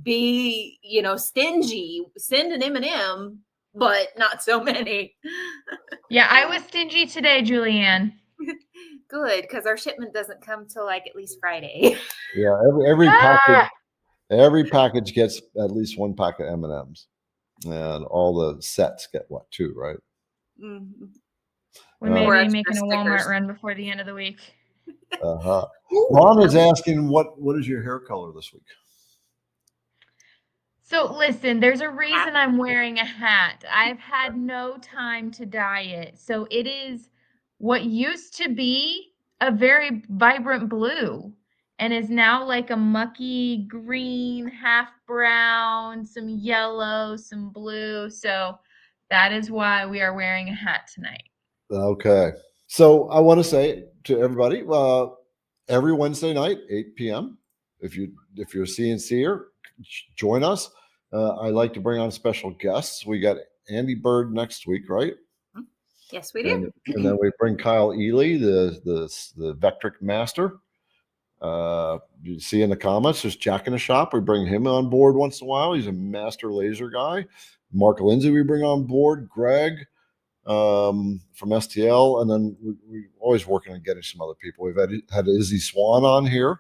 be, stingy, send an M&M, but not so many. Yeah, I was stingy today, Julianne. Good, because our shipment doesn't come till like at least Friday. Yeah, every package gets at least one pack of M&Ms, and all the sets get what, 2, right? Mhm. We may More be extra making a Walmart stickers. run before the end of the week. Uh-huh. Ron is asking, what is your hair color this week? So listen, there's a reason I'm wearing a hat. I've had no time to dye it. So it is what used to be a very vibrant blue and is now like a mucky green, half brown, some yellow, some blue. So that is why we are wearing a hat tonight. Okay. So I want to say to everybody, every Wednesday night, 8 p.m., if you're a CNCer, join us. I like to bring on special guests. We got Andy Bird next week, right? Yes, we do. And then we bring Kyle Ely, the Vectric master. You see in the comments, there's Jack in the Shop. We bring him on board once in a while. He's a master laser guy. Mark Lindsay, we bring on board. Greg from STL, and then we're always working on getting some other people. We've had Izzy Swan on here.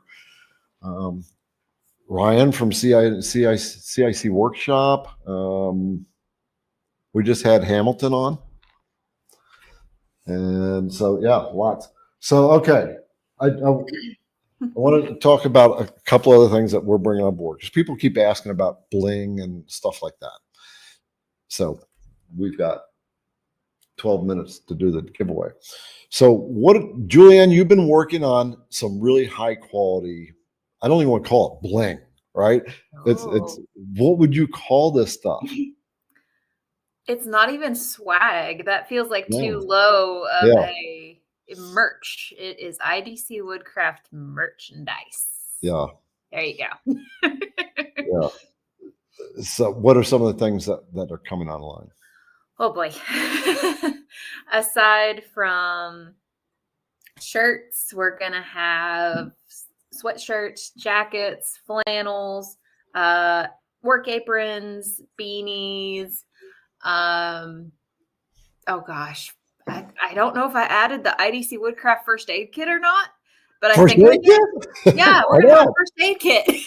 Ryan from CIC Workshop. We just had Hamilton on. And so, yeah, lots. So, okay. I wanted to talk about a couple other things that we're bringing on board because people keep asking about bling and stuff like that. So we've got 12 minutes to do the giveaway. So Julianne, you've been working on some really high quality, I don't even want to call it bling, right? It's what would you call this stuff? It's not even swag. That feels like No. too low of Yeah. a merch. It is IDC Woodcraft merchandise. Yeah. There you go. Yeah. So what are some of the things that are coming online? Oh boy. Aside from shirts, we're going to have sweatshirts, jackets, flannels, work aprons, beanies. Oh gosh. I don't know if I added the IDC Woodcraft first aid kit or not, but I think First aid kit? yeah, we're going to have a first aid kit.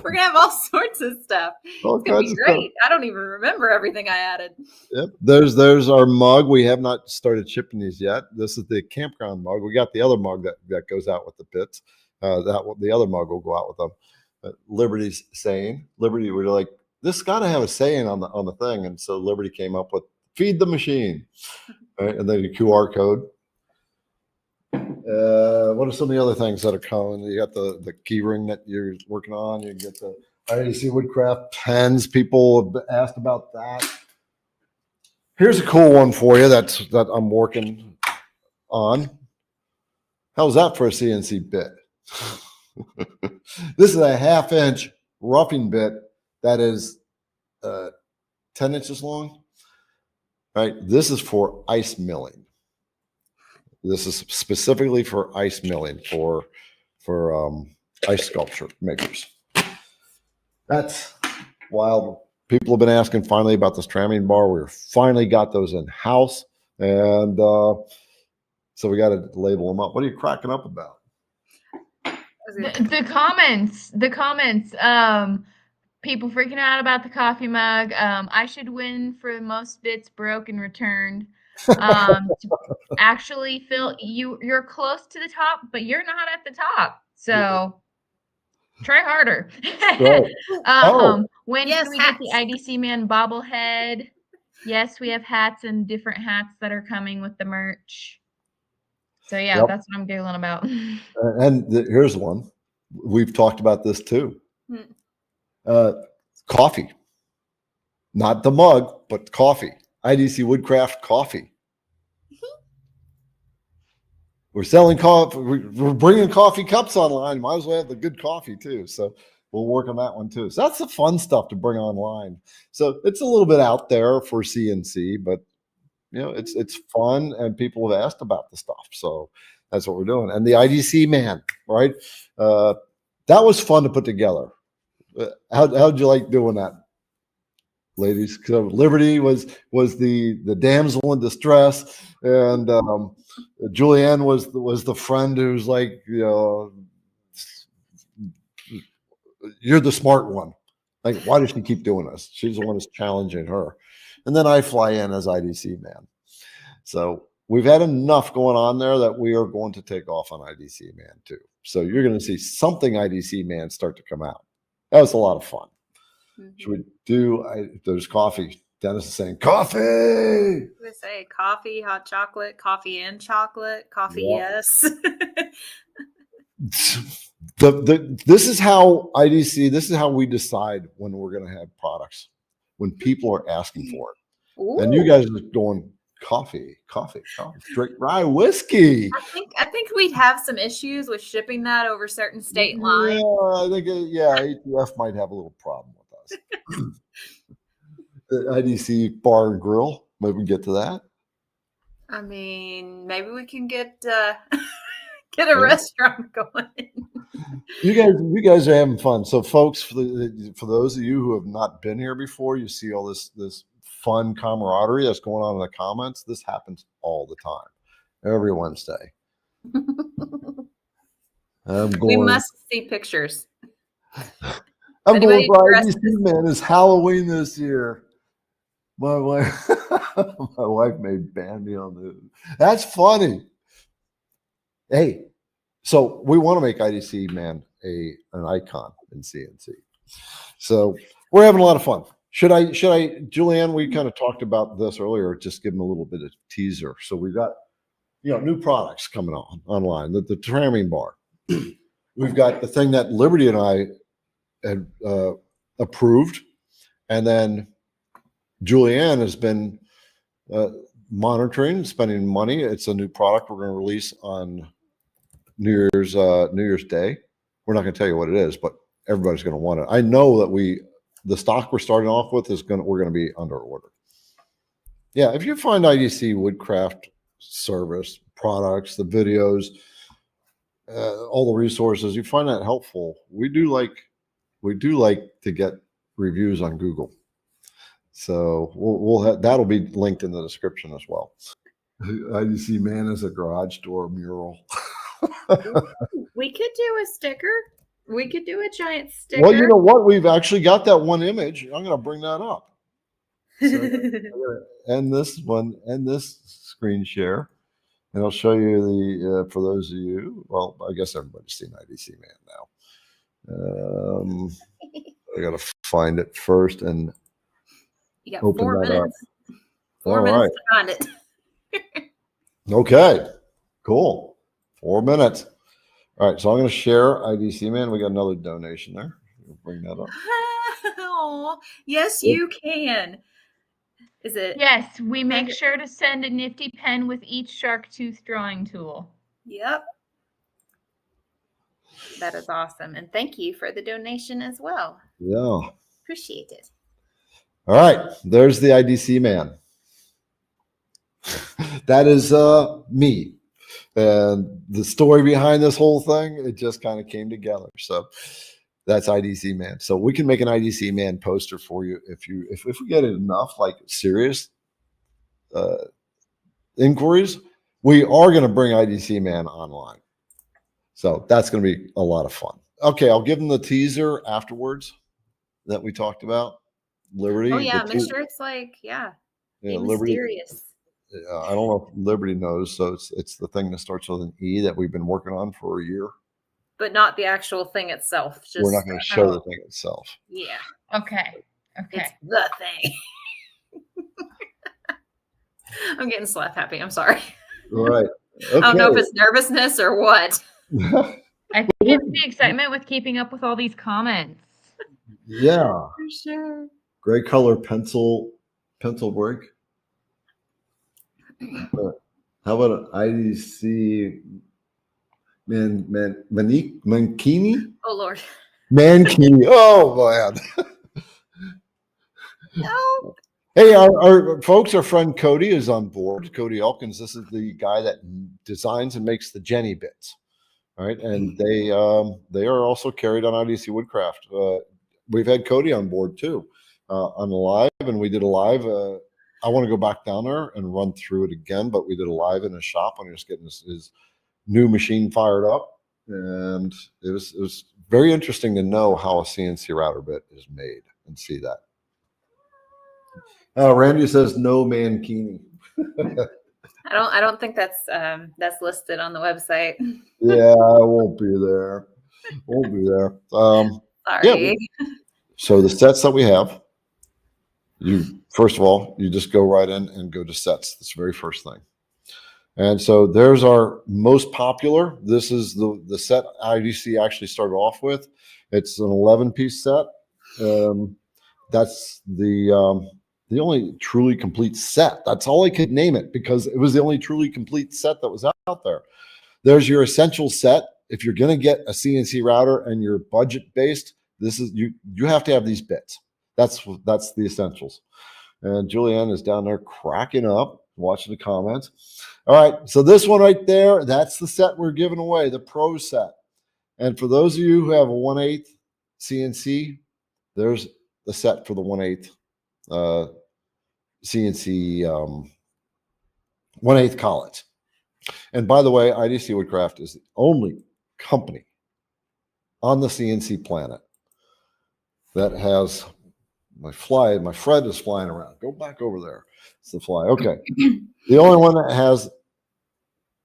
We're gonna have all sorts of stuff. All It's gonna kinds be of great. stuff. I don't even remember everything I added. Yep. There's our mug. We have not started shipping these yet. This is the campground mug. We got the other mug that goes out with the pits. The other mug will go out with them. But Liberty's saying, Liberty, we're like, this got to have a saying on the thing, and so Liberty came up with "feed the machine," right? And then the QR code. What are some of the other things that are coming? You got the key ring that you're working on. You get the IDC Woodcraft pens. People have asked about that. Here's a cool one for you that I'm working on. How's that for a CNC bit? This is a 1/2-inch roughing bit that is 10 inches long. Right. This is for ice milling. This is specifically for ice milling for ice sculpture makers. That's wild. People have been asking finally about this tramming bar. We finally got those in house, and so we got to label them up. What are you cracking up about? The comments. people freaking out about the coffee mug. I should win for the most bits broke and returned. To actually fill you're close to the top, but you're not at the top. So try harder. Right. Oh. When Yes, can we get the hats. IDC Man bobblehead? Yes, we have hats and different hats that are coming with the merch. So yeah, Yep. that's what I'm giggling about. And here's one. We've talked about this too. Hmm. Coffee. Not the mug, but coffee. IDC Woodcraft coffee. We're selling coffee. We're bringing coffee cups online. Might as well have the good coffee too. So we'll work on that one too. So that's the fun stuff to bring online. So it's a little bit out there for CNC, but you know, it's fun and people have asked about the stuff. So that's what we're doing. And the IDC Man, right? That was fun to put together. How'd you like doing that, ladies? So Liberty was the damsel in distress, and Julianne was the friend who's like, you know, you're the smart one. Like, why does she keep doing this? She's the one who's challenging her. And then I fly in as IDC Man. So we've had enough going on there that we are going to take off on IDC Man too. So you're going to see something IDC Man start to come out. That was a lot of fun. Should we do? There's coffee. Dennis is saying coffee. We say coffee, hot chocolate, coffee and chocolate, coffee. Yeah. Yes. This is how IDC. This is how we decide when we're going to have products. When people are asking for it, and you guys are going coffee, straight rye whiskey. I think we'd have some issues with shipping that over certain state lines. Yeah, I think ATF might have a little problem with us. The IDC Bar and Grill. Maybe we can get to that. I mean, maybe we can get a restaurant going. You guys are having fun. So, folks, for those of you who have not been here before, you see all this fun camaraderie that's going on in the comments. This happens all the time, every Wednesday. We must see pictures. I'm Anybody going for interested? IDC Man. It's Halloween this year. My wife, my wife may ban me on the. That's funny. Hey, so we want to make IDC Man an icon in CNC. So we're having a lot of fun. Should I, Julianne, we kind of talked about this earlier, just give them a little bit of teaser. So we've got, you know, new products coming online, the tramming bar. We've got the thing that Liberty and I had approved. And then Julianne has been monitoring, spending money. It's a new product we're going to release on New Year's Day. We're not going to tell you what it is, but everybody's going to want it. I know that the stock we're starting off with we're going to be under order. Yeah, if you find IDC Woodcraft service, products, the videos, all the resources, you find that helpful. We do like to get reviews on Google. So we'll have, that'll be linked in the description as well. IDC Man is a garage door mural. We could do a sticker. We could do a giant sticker. Well, you know what? We've actually got that one image. I'm going to bring that up. So I'm gonna end this one, end this screen share, and I'll show you the for those of you. Well, I guess everybody's seen IDC Man now. I got to find it first and You got open 4 that minutes. up. 4 All minutes to find it. Okay, cool. 4 minutes. All right, so I'm going to share IDC Man. We got another donation there. We'll bring that up. Oh, yes, you can. Is it? Yes, we make sure to send a nifty pen with each shark tooth drawing tool. Yep. That is awesome. And thank you for the donation as well. Yeah. Appreciate it. All right, there's the IDC Man. That is me. And the story behind this whole thing, it just kind of came together. So that's IDC Man. So we can make an IDC Man poster for you if we get enough like serious inquiries. We are going to bring IDC Man online. So that's going to be a lot of fun. Okay, I'll give them the teaser afterwards. that we talked about? Liberty. Oh yeah, the make two- sure it's like, yeah, yeah, be Liberty. mysterious. I don't know if Liberty knows. So it's the thing that starts with an E that we've been working on for a year. But not the actual thing itself. Just We're not going to show the thing itself. Yeah, Okay. it's Okay. the thing. I'm getting slap happy. I'm sorry. Right. Okay. I don't know if it's nervousness or what. I think it's the excitement with keeping up with all these comments. Yeah. For sure. Gray color pencil break. How about an IDC Mankini? Oh Lord. Mankini. Oh man. No. Hey, our folks, our friend Cody is on board. Cody Elkins. This is the guy that designs and makes the Jenny bits. All right, and they are also carried on IDC Woodcraft. We've had Cody on board too on the live, and we did a live. I want to go back down there and run through it again, but we did a live in his shop when he was getting his new machine fired up, and it was very interesting to know how a CNC router bit is made and see that. Randy says no mankini. I don't think that's listed on the website. Yeah, I won't be there. Won't be there. Sorry. Yeah, so the sets that we have, first of all, you just go right in and go to sets. That's the very first thing. And so there's our most popular. This is the set IDC actually started off with. It's an 11-piece set. That's the only truly complete set. That's all I could name it because it was the only truly complete set that was out there. There's your essential set. If you're going to get a CNC router and you're budget based, this is you have to have these bits. That's the essentials. And Julianne is down there cracking up, watching the comments. All right, so this one right there, that's the set we're giving away, the Pro set. And for those of you who have a 1/8 CNC, there's the set for the 1/8 CNC 1/8 collet. And by the way, IDC Woodcraft is the only company on the CNC planet that has my Fred is flying around. Go back over there. It's the fly. Okay. The only one that has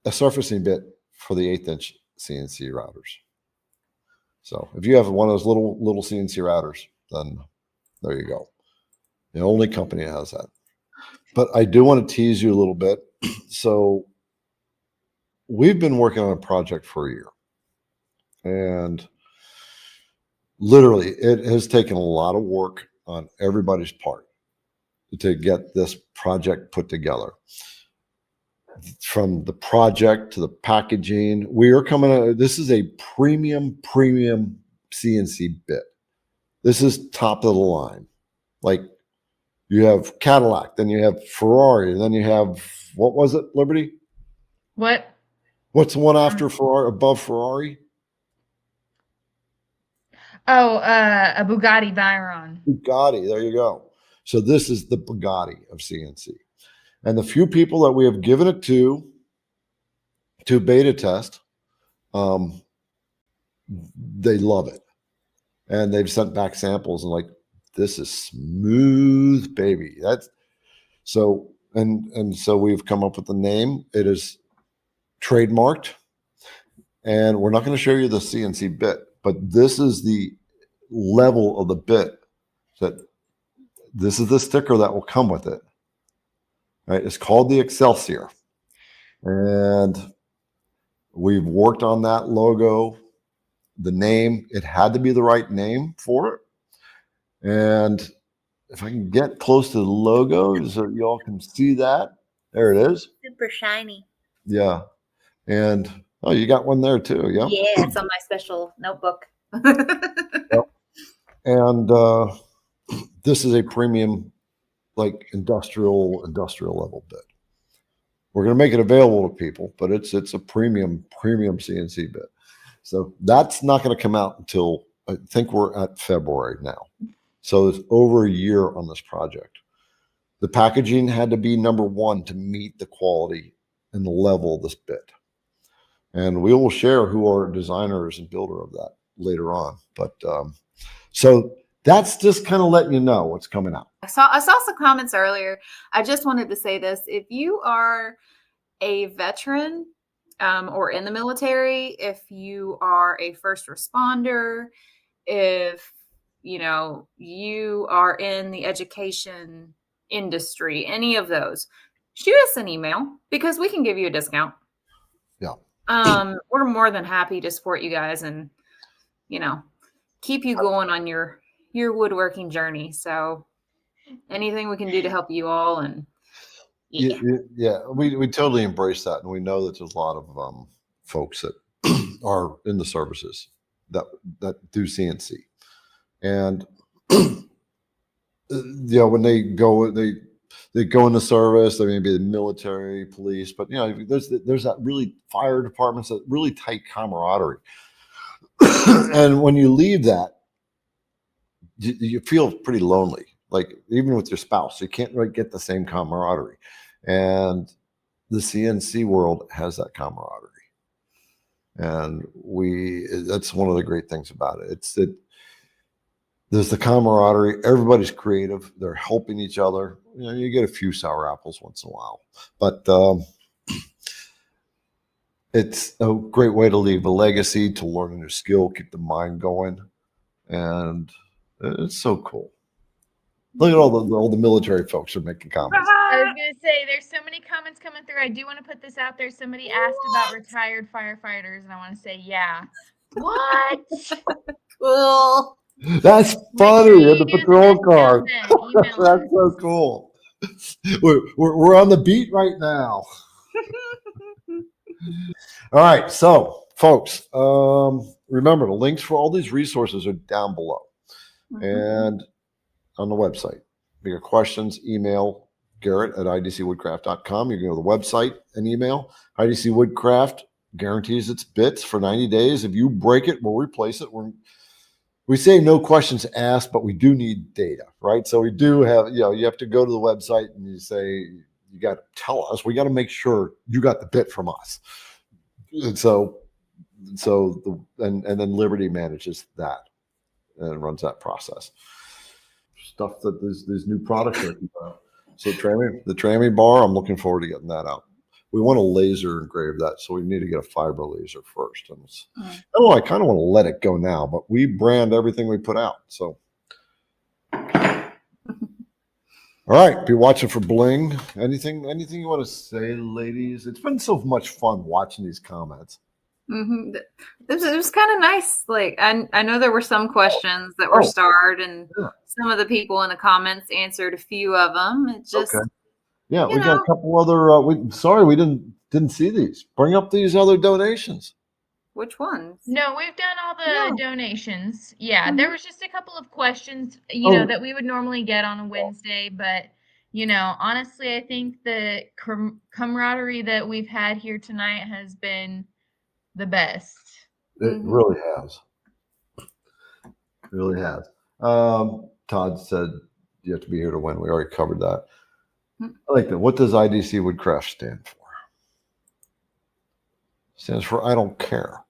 a surfacing bit for the 1/8" CNC routers. So if you have one of those little CNC routers, then there you go. The only company that has that. But I do want to tease you a little bit. So we've been working on a project for a year. And literally, it has taken a lot of work on everybody's part to get this project put together. From the project to the packaging, we are this is a premium CNC bit. This is top of the line. Like, you have Cadillac, then you have Ferrari, and then you have, what was it, Liberty? What? What's the one after Ferrari, above Ferrari? Oh, a Bugatti Veyron. Bugatti, there you go. So this is the Bugatti of CNC. And the few people that we have given it to beta test, they love it. And they've sent back samples and like, this is smooth, baby. That's so, and so we've come up with the name. It is trademarked, and we're not going to show you the CNC bit, but this is the level of the bit that this is the sticker that will come with it. Right? It's called the Excelsior, and we've worked on that logo, the name. It had to be the right name for it. And if I can get close to the logo so y'all can see that, there it is. Super shiny. Yeah. And oh, you got one there too. Yeah. Yeah, it's on my special notebook. Yep. And this is a premium, like industrial level bit. We're going to make it available to people, but it's a premium CNC bit. So that's not going to come out until I think we're at February now. So it's over a year on this project. The packaging had to be #1 to meet the quality and the level of this bit. And we will share who our designer is and builder of that later on. But so that's just kind of letting you know what's coming out. I saw some comments earlier. I just wanted to say this. If you are a veteran or in the military, if you are a first responder, if you are in the education industry, any of those, shoot us an email because we can give you a discount. Yeah. We're more than happy to support you guys and, keep you going on your woodworking journey. So anything we can do to help you all. And yeah, we totally embrace that. And we know that there's a lot of folks that are in the services that do CNC. And when they go in the service, they may be the military, police, but there's that really fire departments, that really tight camaraderie. And when you leave that, you feel pretty lonely. Like even with your spouse, you can't really get the same camaraderie. And the CNC world has that camaraderie. And that's one of the great things about it. It's that there's the camaraderie. Everybody's creative. They're helping each other. You get a few sour apples once in a while, but it's a great way to leave a legacy, to learn a new skill, keep the mind going. And it's so cool. Look at all the military folks are making comments. I was going to say, there's so many comments coming through. I do want to put this out there. Somebody asked about retired firefighters, and I want to say, yeah. What? cool. That's funny in the patrol car. That's so cool. We're on the beat right now. All right, so folks, remember the links for all these resources are down below and on the website. If you have questions, email Garrett at idcwoodcraft.com. You can go to the website and email. IDC Woodcraft guarantees its bits for 90 days. If you break it, we'll replace it. We say no questions asked, but we do need data, right? So we do have, you have to go to the website and you say, you got to tell us. We got to make sure you got the bit from us. And and then Liberty manages that and runs that process. Stuff that these new products are. So the Trammy bar, I'm looking forward to getting that out. We want to laser engrave that, so we need to get a fiber laser first. And I don't know, I kind of want to let it go now, but we brand everything we put out. So, all right, be watching for bling. Anything you want to say, ladies? It's been so much fun watching these comments. It was kind of nice. Like I know there were some questions that were starred, and some of the people in the comments answered a few of them. It just. Okay. Yeah, we got a couple other. We didn't see these. Bring up these other donations. Which ones? No, we've done all the donations. Yeah, there was just a couple of questions, that we would normally get on a Wednesday, but honestly, I think the camaraderie that we've had here tonight has been the best. It really has. It really has. Todd said you have to be here to win. We already covered that. I like that. What does IDC Woodcraft stand for? Stands for I don't care.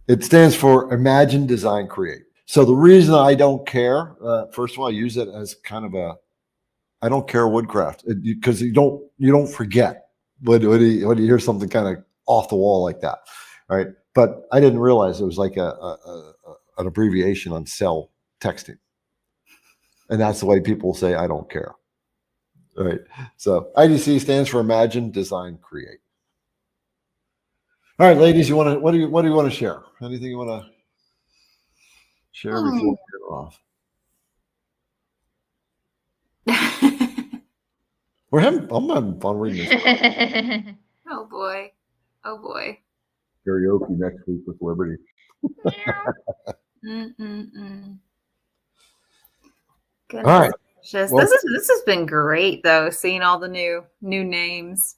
It stands for Imagine, Design, Create. So the reason I don't care, first of all, I use it as kind of I don't care woodcraft, because you don't forget when you hear something kind of off the wall like that, right? But I didn't realize it was like an abbreviation on cell texting. And that's the way people say, I don't care. All right. So IDC stands for Imagine, Design, Create. All right, ladies, what do you want to share? Anything you want to share before we get off? I'm having fun reading this. Oh boy. Karaoke next week with Liberty. Goodness. All right. This has been great though, seeing all the new names.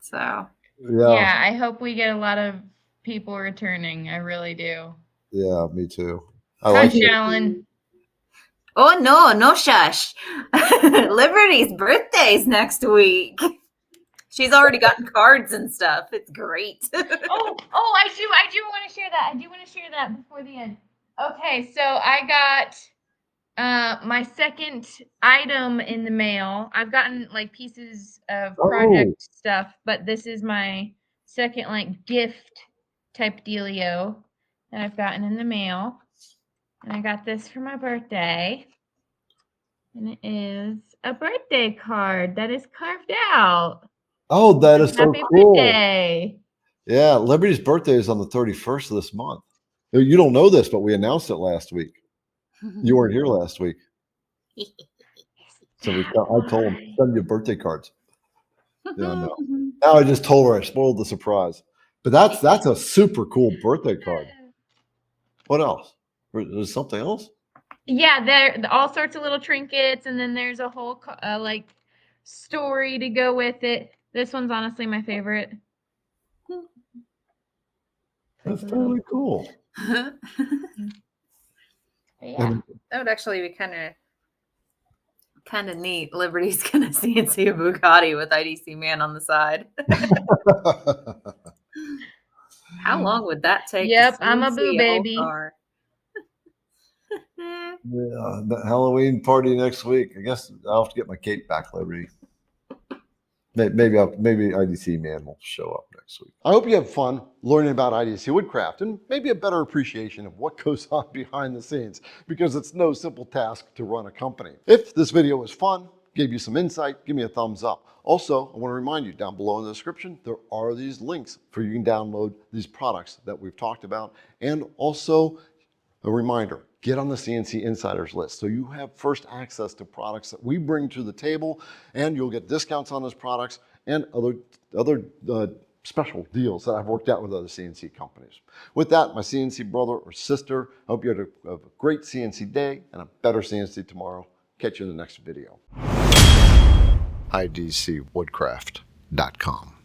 So yeah, I hope we get a lot of people returning. I really do. Yeah, me too. Hi, Alan. Oh no shush. Liberty's birthday's next week. She's already gotten cards and stuff. It's great. Oh, I do want to share that. I do want to share that before the end. Okay, so I got my second item in the mail. I've gotten like pieces of project stuff, but this is my second like gift type dealio that I've gotten in the mail. And I got this for my birthday. And it is a birthday card that is carved out. Oh, that is so Happy cool. birthday. Yeah, Liberty's birthday is on the 31st of this month. You don't know this, but we announced it last week. You weren't here last week. So I told him, send you birthday cards. Yeah, no. Now I just told her I spoiled the surprise. But that's a super cool birthday card. What else? There's something else? Yeah, there all sorts of little trinkets, and then there's a whole like story to go with it. This one's honestly my favorite. That's totally cool. Yeah. That would actually be kind of neat. Liberty's gonna CNC a Bugatti with IDC Man on the side. How long would that take? Yep, to I'm a CNC boo whole baby. car? Yeah, the Halloween party next week. I guess I'll have to get my cape back, Liberty. Maybe IDC Man will show up next week. I hope you have fun learning about IDC Woodcraft and maybe a better appreciation of what goes on behind the scenes, because it's no simple task to run a company. If this video was fun, gave you some insight, give me a thumbs up. Also, I want to remind you, down below in the description, there are these links for you can download these products that we've talked about. And also a reminder, get on the CNC Insiders list so you have first access to products that we bring to the table, and you'll get discounts on those products and other special deals that I've worked out with other CNC companies. With that, my CNC brother or sister, I hope you have a great CNC day and a better CNC tomorrow. Catch you in the next video. IDCWoodcraft.com